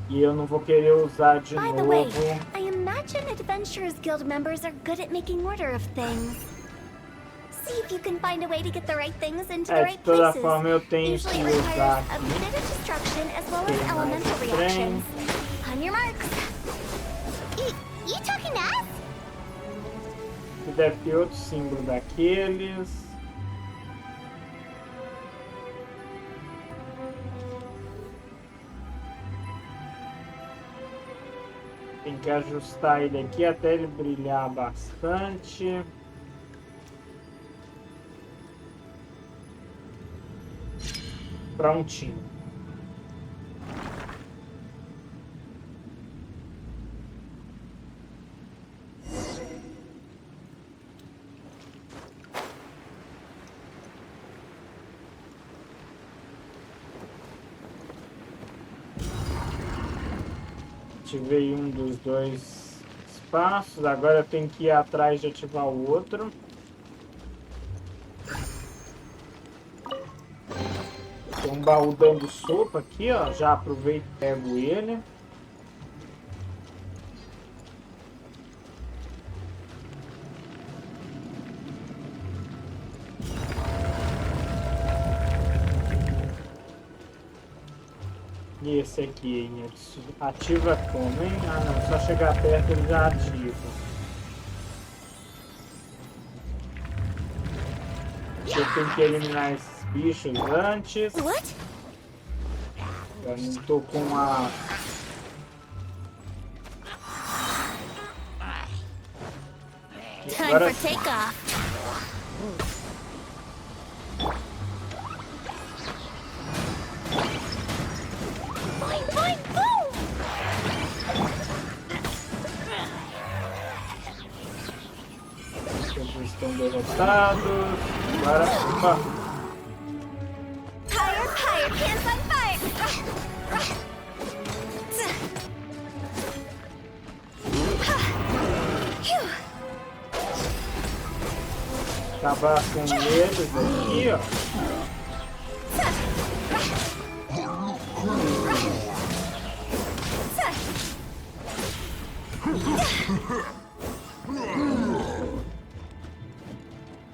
E eu não vou querer usar de By the novo. way, I imagine Adventurers Guild members are good at making order of things. See if you can find a way to get the right things into the De right toda places. forma eu tenho Usually que it usar requires a aqui. bit of destruction as well as Tem mais elemental trem. reactions. On your marks. You talking to us? E deve ter outro símbolo daqueles. Tem que ajustar ele aqui até ele brilhar bastante. Prontinho. Ativei um dos dois espaços, agora eu tenho que ir atrás de ativar o outro. Tem um baú dando sopa aqui, ó. Já aproveito e pego ele. E esse aqui, hein? Ativa como, hein? Ah, não. Só chegar perto ele já ativa. Eu tenho que eliminar esses bichos antes. Eu não tô com a... Time for takeoff. Boing, boing, boom! Eles estão derrotados. Agora, opa. Fire, fire, pants on fire! Acabar com eles aqui, ó.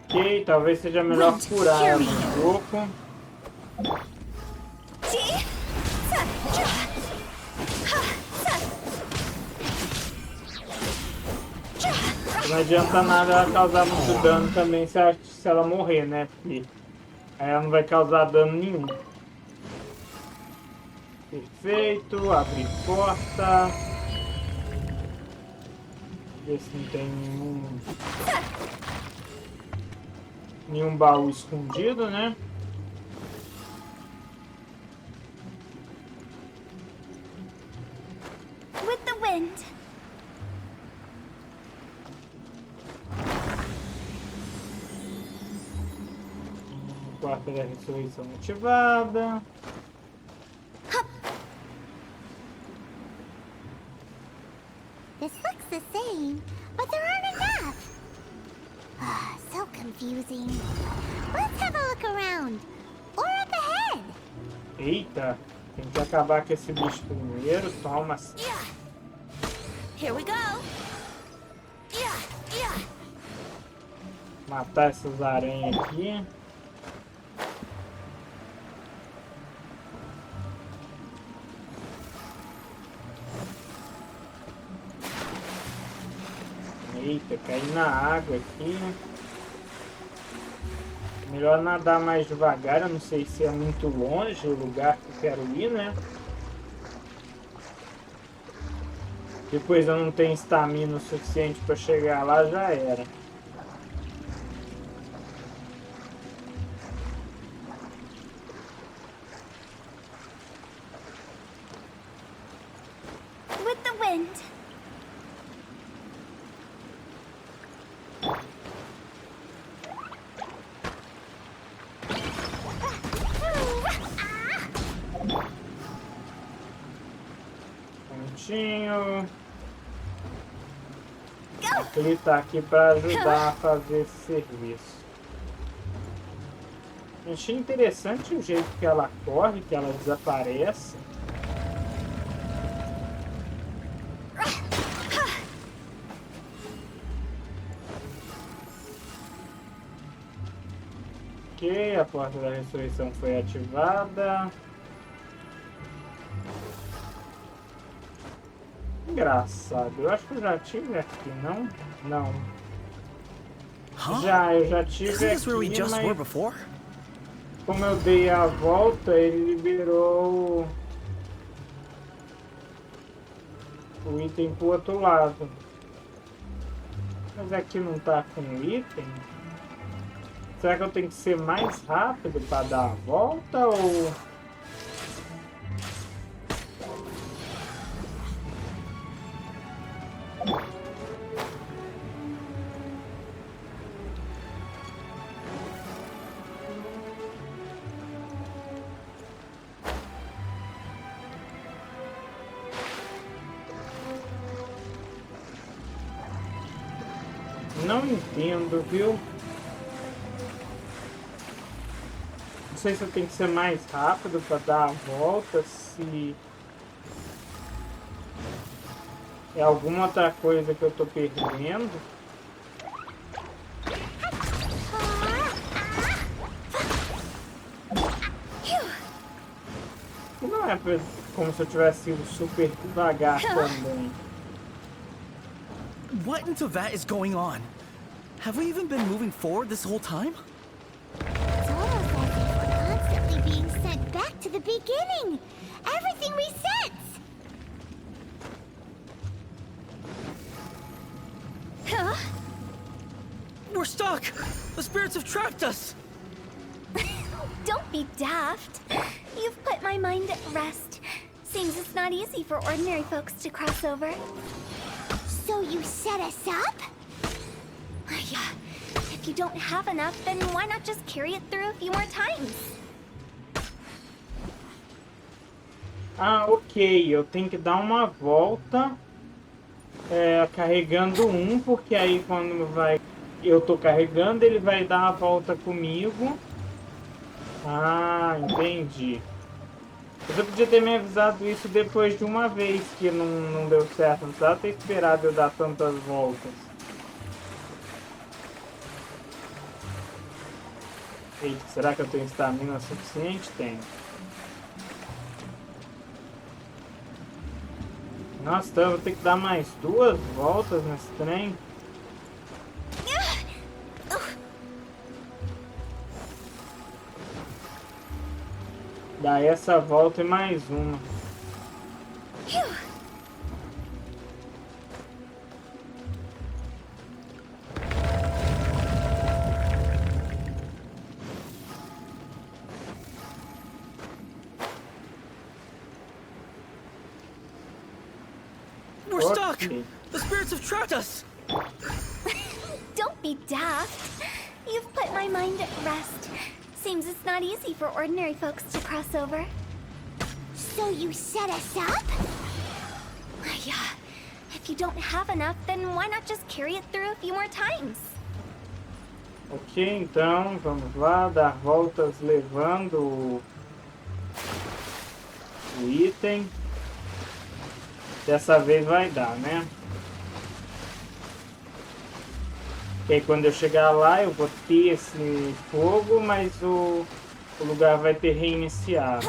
Ok, talvez seja melhor curar um pouco. Não adianta nada ela causar muito dano também se ela morrer, né? Porque aí ela não vai causar dano nenhum. Perfeito, abrir porta. Ver se não tem nenhum baú escondido, né? With the wind. Quarta da ressurreição ativada. This looks the same, but there aren't enough. So confusing. Let's have a look around. Or up ahead. Eita, tem que acabar com esse bicho primeiro. Toma. Here we go. Matar essas aranhas aqui. Eita, caí na água aqui. Melhor nadar mais devagar. Eu não sei se é muito longe o lugar que eu quero ir, né? Depois eu não tenho estamina o suficiente para chegar lá, já era. With the wind. Pontinho. Ele tá aqui para ajudar a fazer esse serviço. Achei interessante o jeito que ela corre, que ela desaparece. Ok, a porta da ressurreição foi ativada. Engraçado, eu acho que eu já tive aqui, não? Não. Eu já tive aqui, mas como eu dei a volta, ele liberou o item pro outro lado. Mas aqui não tá com item. Será que eu tenho que ser mais rápido para dar a volta ou... Não entendo, viu? Não sei se eu tenho que ser mais rápido para dar a volta, se é alguma outra coisa que eu tô perdendo. Não é como se eu tivesse sido super devagar também. What into that is going on? Have we even been moving forward this whole time? It's almost as if we're the beginning. Everything resets. Huh? We're stuck! The spirits have trapped us! Don't be daft. You've put my mind at rest. Seems it's not easy for ordinary folks to cross over. So you set us up? Yeah. If you don't have enough, then why not just carry it through a few more times? Ah, ok. Eu tenho que dar uma volta carregando um, porque aí quando eu tô carregando, ele vai dar a volta comigo. Ah, entendi. Você podia ter me avisado isso depois de uma vez que não deu certo. Não precisava ter esperado eu dar tantas voltas. Eita, será que eu tenho estamina suficiente? Tenho. Nossa, então eu vou ter que dar mais 2 voltas nesse trem. Dá essa volta e mais uma. We're stuck! The spirits have trapped us! Don't be daft. You've put my mind at rest. Seems it's not easy for ordinary folks to cross over. So you set us up? Yeah. If you don't have enough, then why not just carry it through a few more times? Ok, então vamos lá, dar voltas levando o item. Dessa vez vai dar, né? E aí quando eu chegar lá eu vou ter esse fogo, mas o lugar vai ter reiniciado.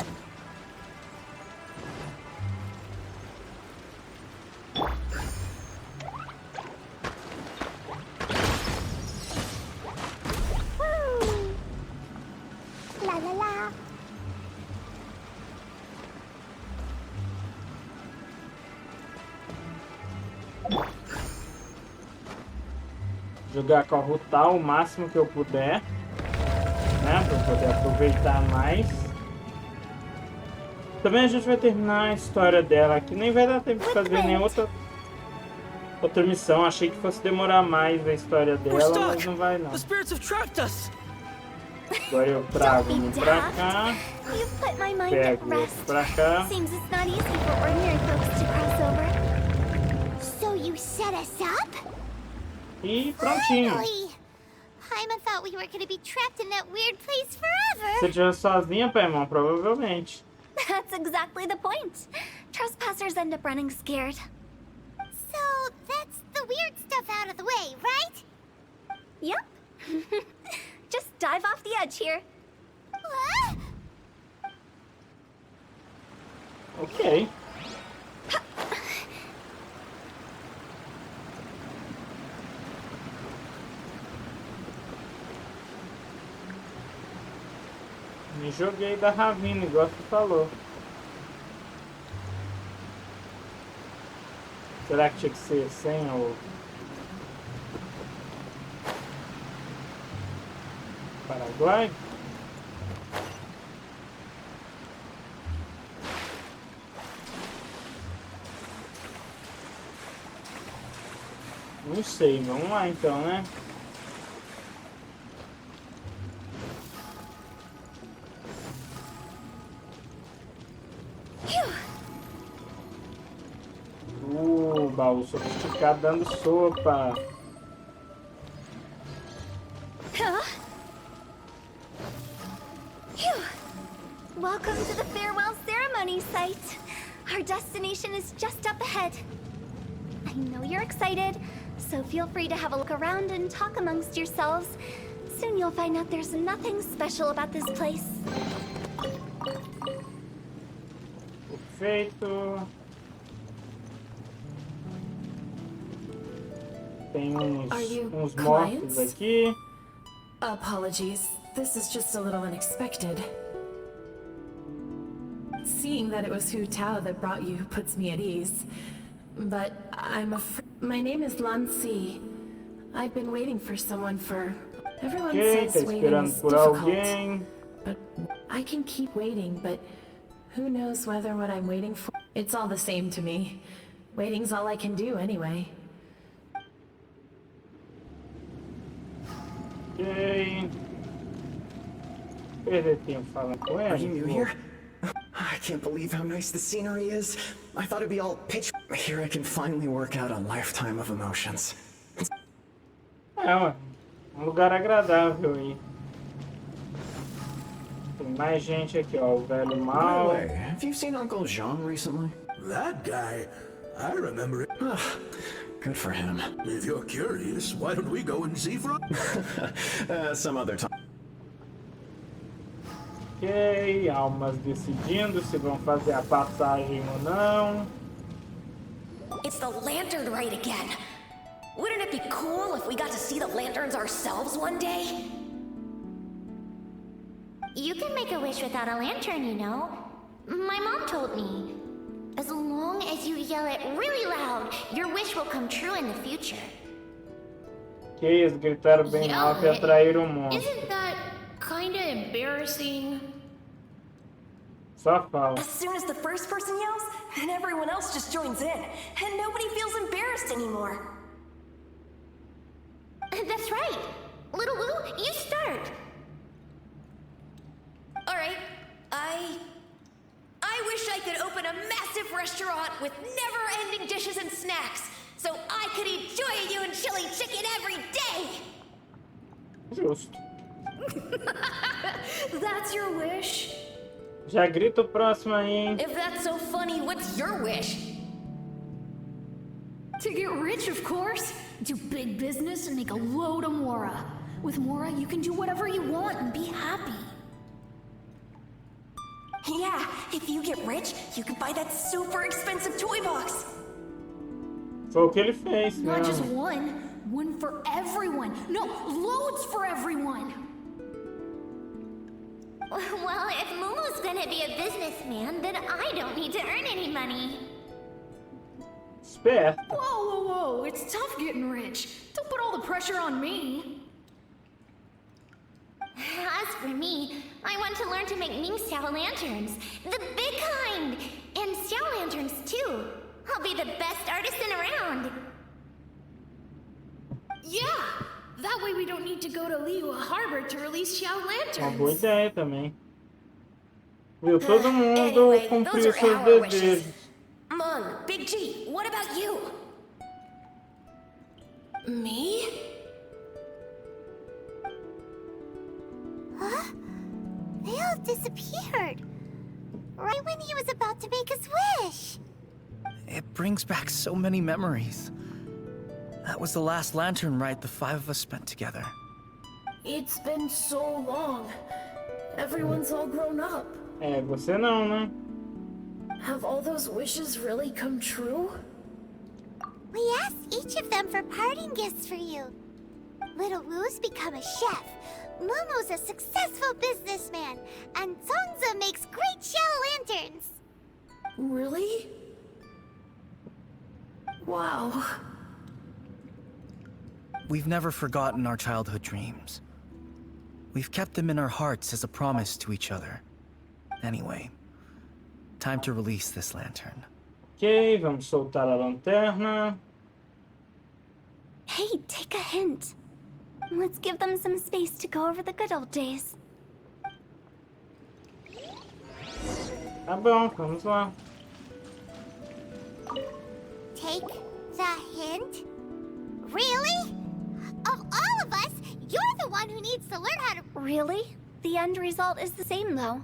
Lá, lá, lá. Jogar com a Rutal o máximo que eu puder, né, para poder aproveitar mais. Também a gente vai terminar a história dela aqui, nem vai dar tempo de fazer nem outra missão. Achei que fosse demorar mais a história dela, mas não vai não. Agora eu trago um pra cá, pego outro pra cá. Seems it's not easy for ordinary folks to cross over. So you set us up? E prontinho. Paimon thought we were going to be trapped in that weird place forever. Se estiver sozinha, Paimon, provavelmente. That's exactly the point. Trespassers end up running scared. So that's the weird stuff out of the way, right? Yep. Just dive off the edge here. What? Ok. Me joguei da ravina, igual você falou. Será que tinha que ser sem o Paraguai? Não sei, vamos lá então, né? Baú sofisticado dando sopa. Welcome to the farewell ceremony site. Our destination is just up ahead. I know you're excited, so feel free to have a look around and talk amongst yourselves. Soon you'll find out there's nothing special about this place. Perfeito. Tem uns mortos aqui. Apologies. This is just a little unexpected. Seeing that it was Hu Tao that brought you puts me at ease. But I'm afraid... My name is Lan Si. I've been waiting for someone for... Everyone says waiting is difficult. But I can keep waiting, but who knows whether what I'm waiting for... It's all the same to me. Waiting's all I can do anyway. Ok. Perder tempo falando com Are you ele. new here? I can't believe how nice the scenery is. I thought it'd be all pitch. Here I can finally work out a lifetime of emotions. É, ué. Lugar agradável aí. Tem mais gente aqui, ó. O velho By the mal. way, have you seen Uncle Jean recently? That guy, I remember it. Good for him. If you're curious, why don't we go and see for... Some other time. Ok, almas decidindo se vão fazer a passagem ou não. It's the lantern rite again. Wouldn't it be cool if we got to see the lanterns ourselves one day? You can make a wish without a lantern, you know. My mom told me. As long as you yell it really loud, your wish will come true in the future. Que eles gritaram bem alto e atraíram o monstro. Isn't that kinda embarrassing? Só fala. As soon as the first person yells, then everyone else just joins in, and nobody feels embarrassed anymore. That's right. Little Wu, you start. Alright, I wish I could open a massive restaurant with never-ending dishes and snacks, so I could eat Joy-You and chili chicken every day! Justo. That's your wish? Já grita o próximo aí, hein? If that's so funny, what's your wish? To get rich, of course. Do big business and make a load of Mora. With Mora, you can do whatever you want and be happy. Yeah, if you get rich, you can buy that super expensive toy box. Foi o que ele fez, né? Not just one. One for everyone. No, loads for everyone. Well, if Momo's gonna be a businessman, then I don't need to earn any money. Esperto. Whoa. It's tough getting rich. Don't put all the pressure on me. As for me, I want to learn to make Ming Xiao lanterns. The big kind! And Xiao lanterns, too. I'll be the best artisan around. Yeah! That way we don't need to go to Liyue Harbor to release Xiao Uma lanterns. boa ideia também. Viu? Todo mundo Anyway, cumpriu those are seus our desejos. wishes. Mon, Big G, what about you? Me? Huh? They all disappeared. Right when he was about to make his wish. It brings back so many memories. That was the last lantern rite the five of us spent together. It's been so long. Everyone's all grown up. É, você não, né? Have all those wishes really come true? We asked each of them for parting gifts for you. Little Wu's become a chef. Momo's a successful businessman. And Zongza makes great Xiao lanterns. Really? Wow. We've never forgotten our childhood dreams. We've kept them in our hearts as a promise to each other. Anyway, time to release this lantern. Ok, vamos soltar a lanterna. Hey, take a hint. Let's give them some space to go over the good old days. Tá bom, vamos lá. Take the hint? Really? Of all of us, you're the one who needs to learn how to... Really? The end result is the same, though.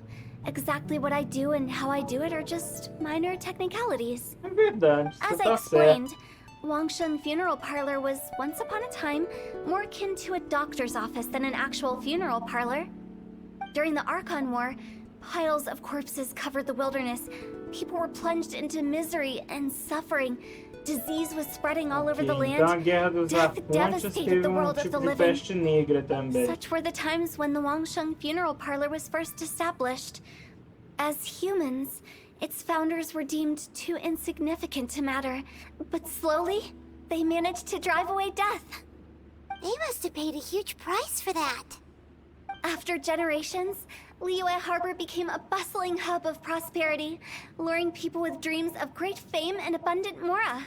Exactly what I do and how I do it are just minor technicalities. É verdade, você As I tá explained, certo. Wangsheng Funeral Parlor was, once upon a time, more akin to a doctor's office than an actual funeral parlor. During the Archon War, piles of corpses covered the wilderness. People were plunged into misery and suffering. Disease was spreading all over the land. Então a Guerra dos Death Arcontes devastated teve the world of tipo the de living. peste negra também. Such were the times when the Wangsheng Funeral Parlor was first established. As humans, Its founders were deemed too insignificant to matter, but slowly, they managed to drive away death. They must have paid a huge price for that. After generations, Liyue Harbor became a bustling hub of prosperity, luring people with dreams of great fame and abundant mora.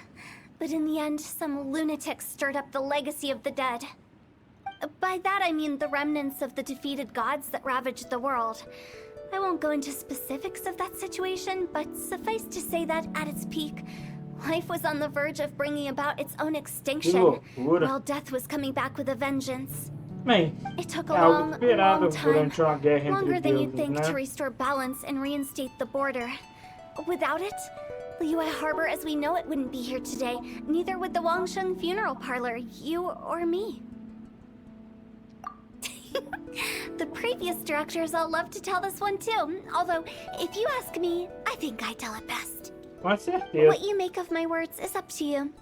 But in the end, some lunatics stirred up the legacy of the dead. By that I mean the remnants of the defeated gods that ravaged the world. I won't go into specifics of that situation, but suffice to say that at its peak, life was on the verge of bringing about its own extinction, while death was coming back with a vengeance. Bem, It took a é algo long esperado time, durante uma guerra longer entre than you'd deuses, think, né? to restore balance and reinstate the border. Without it, Liyue Harbor as we know it wouldn't be here today. Neither would the Wangsheng funeral parlor, you or me. The previous directors all love to tell this one too, although, if you ask me, I think I tell it best. Com certeza. What you make of my words is up to you.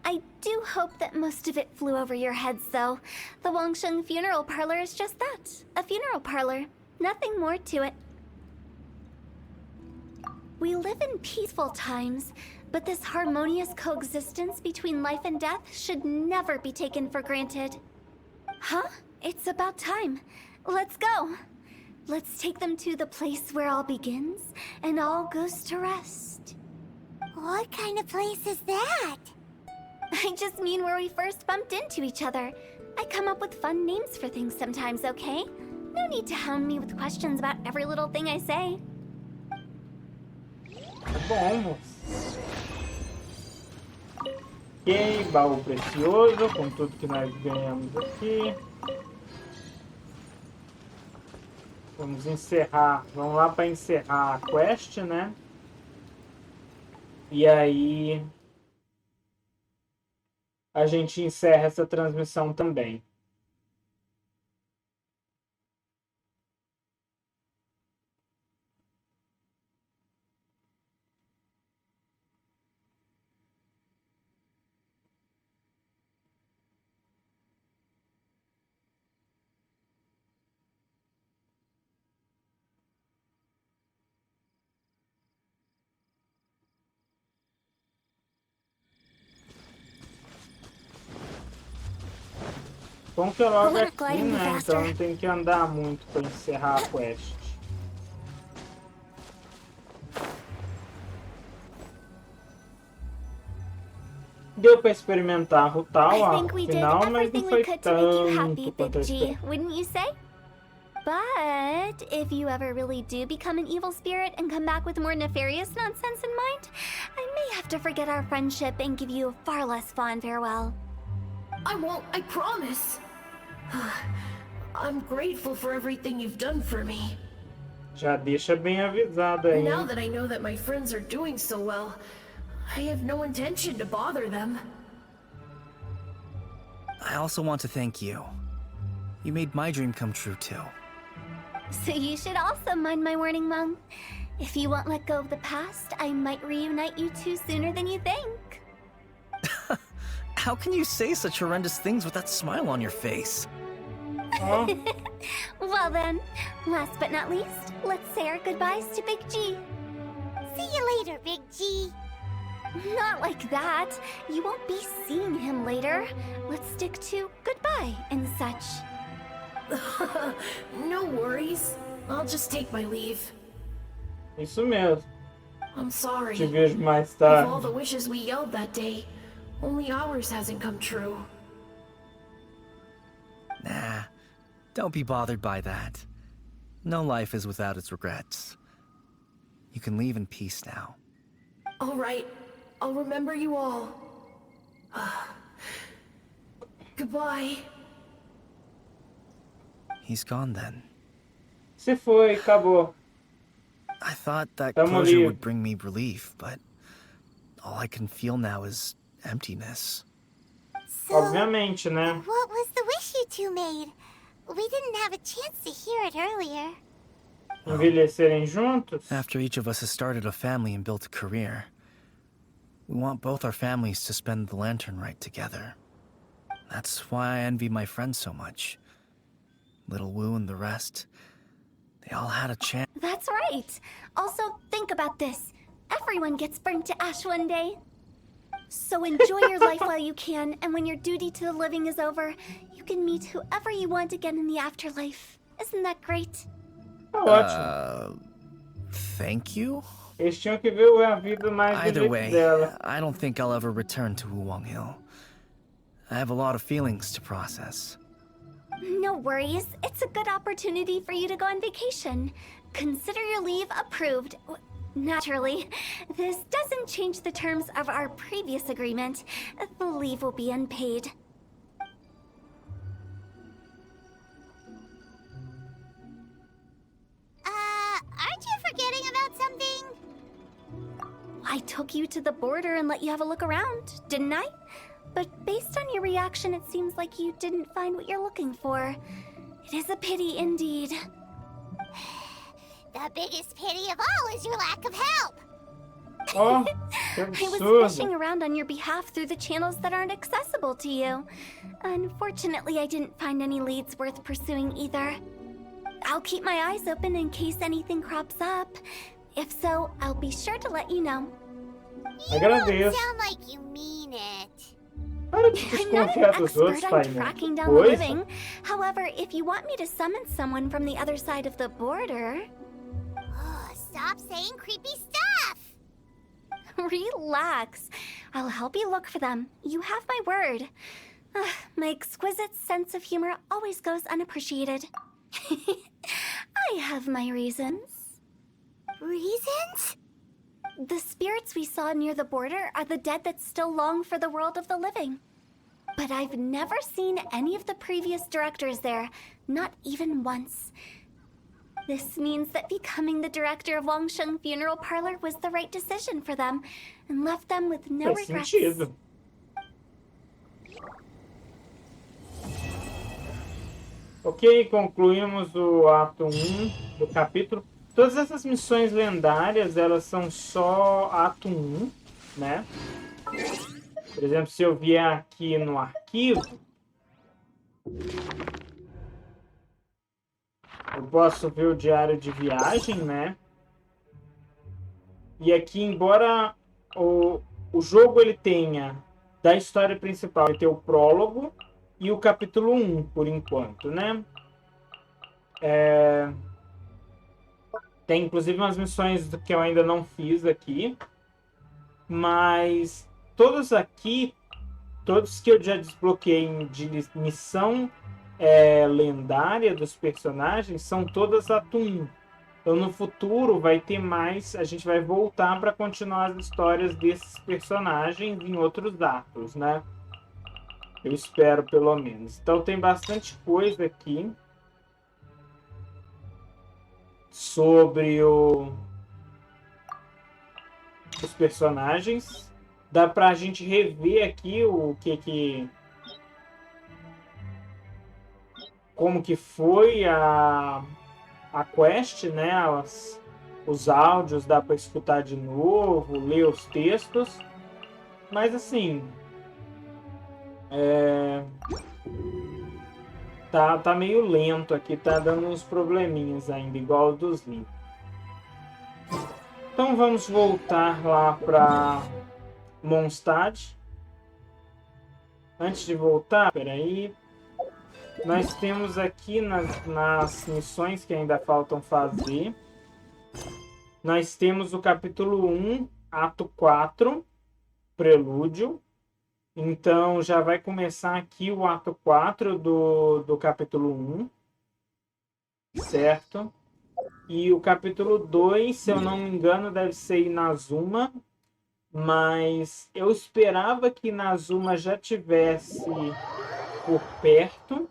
I do hope that most of it flew over your heads, though. The Wangsheng funeral parlor is just that, a funeral parlor. Nothing more to it. We live in peaceful times, but this harmonious coexistence between life and death should never be taken for granted. Huh? It's about time. Let's go. Let's take them to the place where all begins and all goes to rest. What kind of place is that? I just mean where we first bumped into each other. I come up with fun names for things sometimes, okay? No need to hound me with questions about every little thing I say. Tá bom, moço. Ok, baú precioso, com tudo que nós ganhamos aqui. Vamos encerrar, vamos lá para encerrar a quest, né? E aí a gente encerra essa transmissão também. Bom que é logo aqui, né? Então não tem que andar muito para encerrar a quest. Deu para experimentar a Rutal, afinal, mas não foi tanto quanto eu esperava. Wouldn't you say? But if you ever really do become an evil spirit and come back with more nefarious nonsense in mind, I may have to forget our friendship and give you a far less fond farewell. I won't, I promise. I'm grateful for everything you've done for me. Já deixa bem avisado aí. Now that I know that my friends are doing so well, I have no intention to bother them. I also want to thank you. You made my dream come true too. So you should also mind my warning, Mom. If you won't let go of the past, I might reunite you two sooner than you think. How can you say such horrendous things with that smile on your face? Oh. Well then, last but not least, let's say our goodbyes to Big G. See you later, Big G. Not like that. You won't be seeing him later. Let's stick to goodbye and such. No worries. I'll just take my leave. Isso mesmo. I'm sorry. Te vejo mais Of all tarde. the wishes we yelled that day, only ours hasn't come true. Nah, don't be bothered by that. No life is without its regrets. You can leave in peace now. All right. I'll remember you all. Goodbye. He's gone then. Se foi, acabou. I thought that Tamo closure livre. would bring me relief, but all I can feel now is emptiness. So, Obviamente, né? what was the wish you two made? We didn't have a chance to hear it earlier. Envelhecerem juntos? After each of us has started a family and built a career, we want both our families to spend the lantern rite together. That's why I envy my friends so much. Little Wu and the rest, they all had a chance. That's right. Also, think about this. Everyone gets burnt to ash one day. So enjoy your life while you can, and when your duty to the living is over, you can meet whoever you want again in the afterlife. Isn't that great? Ótimo. Thank you? Eles tinham que ver a vida mais do Either jeito way, dela. I don't think I'll ever return to Wulong Hill. I have a lot of feelings to process. No worries. It's a good opportunity for you to go on vacation. Consider your leave approved. Naturally, this doesn't change the terms of our previous agreement. The leave will be unpaid. Aren't you forgetting about something? I took you to the border and let you have a look around, didn't I? But based on your reaction, it seems like you didn't find what you're looking for. It is a pity indeed. The biggest pity of all is your lack of help. Oh, I was fishing around on your behalf through the channels that aren't accessible to you. Unfortunately, I didn't find any leads worth pursuing either. I'll keep my eyes open in case anything crops up. If so, I'll be sure to let you know. You don't sound like you mean it. Para de I'm not desconfiar an dos outros, expert on pai. tracking down the living. However, if you want me to summon someone from the other side of the border... Stop saying creepy stuff! Relax. I'll help you look for them. You have my word. My exquisite sense of humor always goes unappreciated. I have my reasons. Reasons? The spirits we saw near the border are the dead that still long for the world of the living. But I've never seen any of the previous directors there, not even once. This means that becoming the director of Wangsheng Funeral Parlor was the right decision for them, and left them with no regrets. Sentido. Ok, concluímos o ato 1 do capítulo. Todas essas missões lendárias, elas são só ato 1, né? Por exemplo, se eu vier aqui no arquivo, eu posso ver o diário de viagem, né? E aqui, embora o jogo ele tenha, da história principal, ele tem o prólogo e o capítulo 1, por enquanto, né? Tem, inclusive, umas missões que eu ainda não fiz aqui. Mas todos aqui, todos que eu já desbloqueei de missão lendária dos personagens, são todas ato 1. Então, no futuro, vai ter mais... A gente vai voltar para continuar as histórias desses personagens em outros atos, né? Eu espero, pelo menos. Então, tem bastante coisa aqui sobre os personagens. Dá pra gente rever aqui o como que foi a quest, né? Os áudios dá pra escutar de novo, ler os textos. Mas assim, tá meio lento aqui, tá dando uns probleminhas ainda, igual os dos livros. Então vamos voltar lá para Mondstadt. Antes de voltar, peraí, nós temos aqui nas missões que ainda faltam fazer, nós temos o capítulo 1, ato 4, prelúdio. Então, já vai começar aqui o ato 4 do capítulo 1, certo? E o capítulo 2, se eu não me engano, deve ser Inazuma, mas eu esperava que Inazuma já tivesse por perto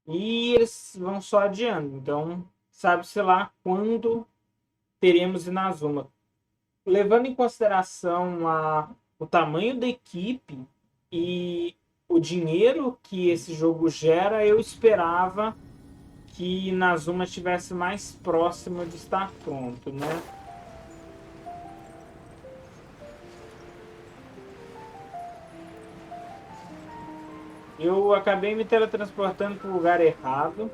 e eles vão só adiando. Então, sabe-se lá quando teremos Inazuma. Levando em consideração o tamanho da equipe e o dinheiro que esse jogo gera, eu esperava que Inazuma estivesse mais próximo de estar pronto, né? Eu acabei me teletransportando para o lugar errado.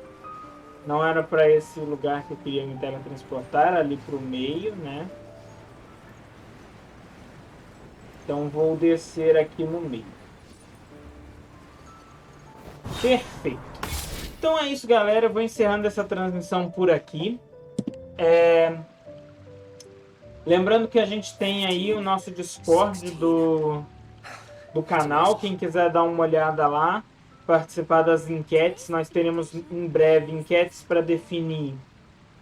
Não era para esse lugar que eu queria me teletransportar, era ali para o meio, né? Então vou descer aqui no meio. Perfeito. Então é isso, galera. Eu vou encerrando essa transmissão por aqui. Lembrando que a gente tem aí o nosso Discord do canal. Quem quiser dar uma olhada lá, participar das enquetes. Nós teremos em breve enquetes para definir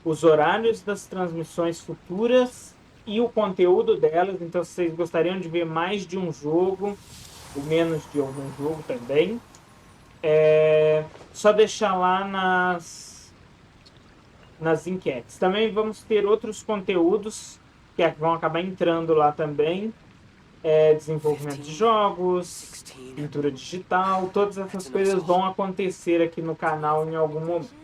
os horários das transmissões futuras e o conteúdo delas. Então, se vocês gostariam de ver mais de um jogo, ou menos de algum jogo também, só deixar lá nas enquetes. Também vamos ter outros conteúdos que vão acabar entrando lá também. Desenvolvimento de jogos, pintura digital, todas essas coisas vão acontecer aqui no canal em algum momento.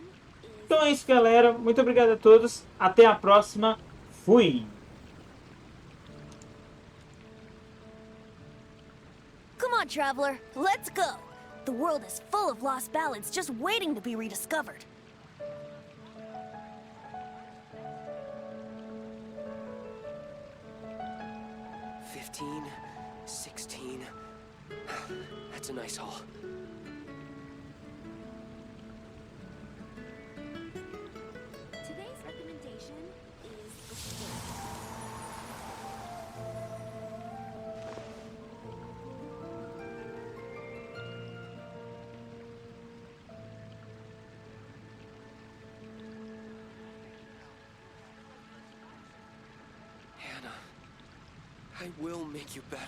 Então é isso, galera. Muito obrigado a todos. Até a próxima. Fui! Come on, traveler, let's go! The world is full of lost ballads just waiting to be rediscovered. $15, $16. That's a nice haul. Today's recommendation is Hannah, I will make you better.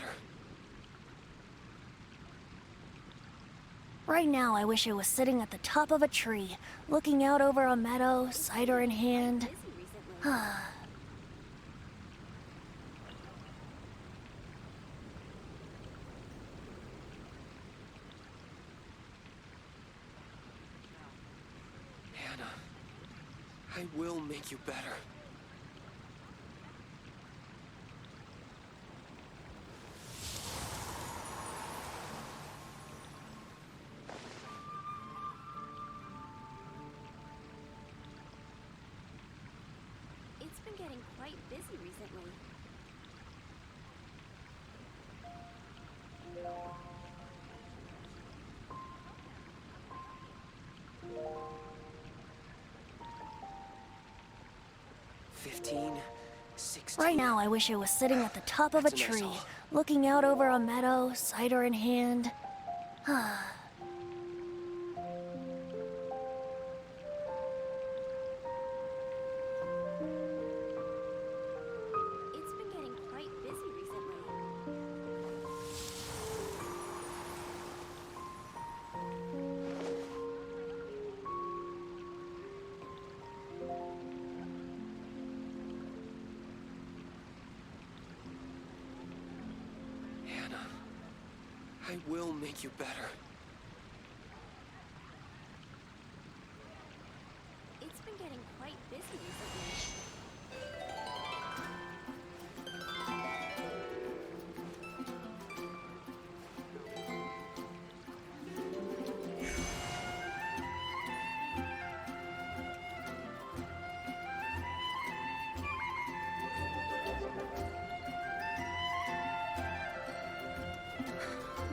Right now, I wish I was sitting at the top of a tree, looking out over a meadow, cider in hand. Hannah, I will make you better. It's been getting quite busy recently. $15, $16. Right now, I wish I was sitting at the top of a That's a nice tree, haul. looking out over a meadow, cider in hand. It's been getting quite busy recently. Hannah, I will make you better. It's been getting quite busy recently.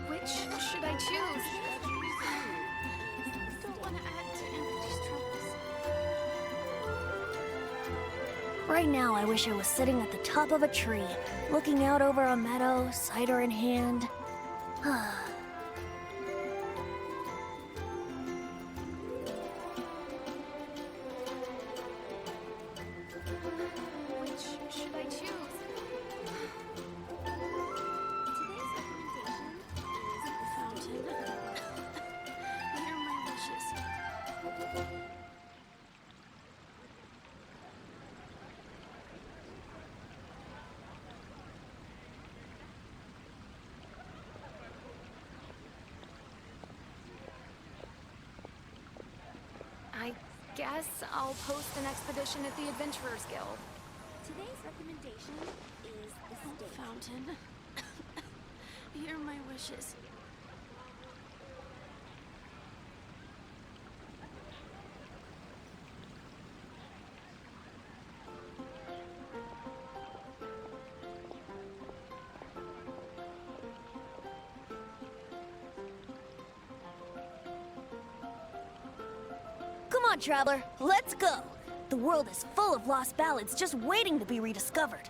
Which should I choose? Don't want to add to Anthony's troubles. Right now, I wish I was sitting at the top of a tree, looking out over a meadow, cider in hand. Which should I choose? Today's recommendation is the fountain. Here are my wishes. I guess I'll post an expedition at the Adventurers Guild. Today's recommendation is the stake. Fountain. Here are my wishes. on, traveler. Let's go. The world is full of lost ballads just waiting to be rediscovered.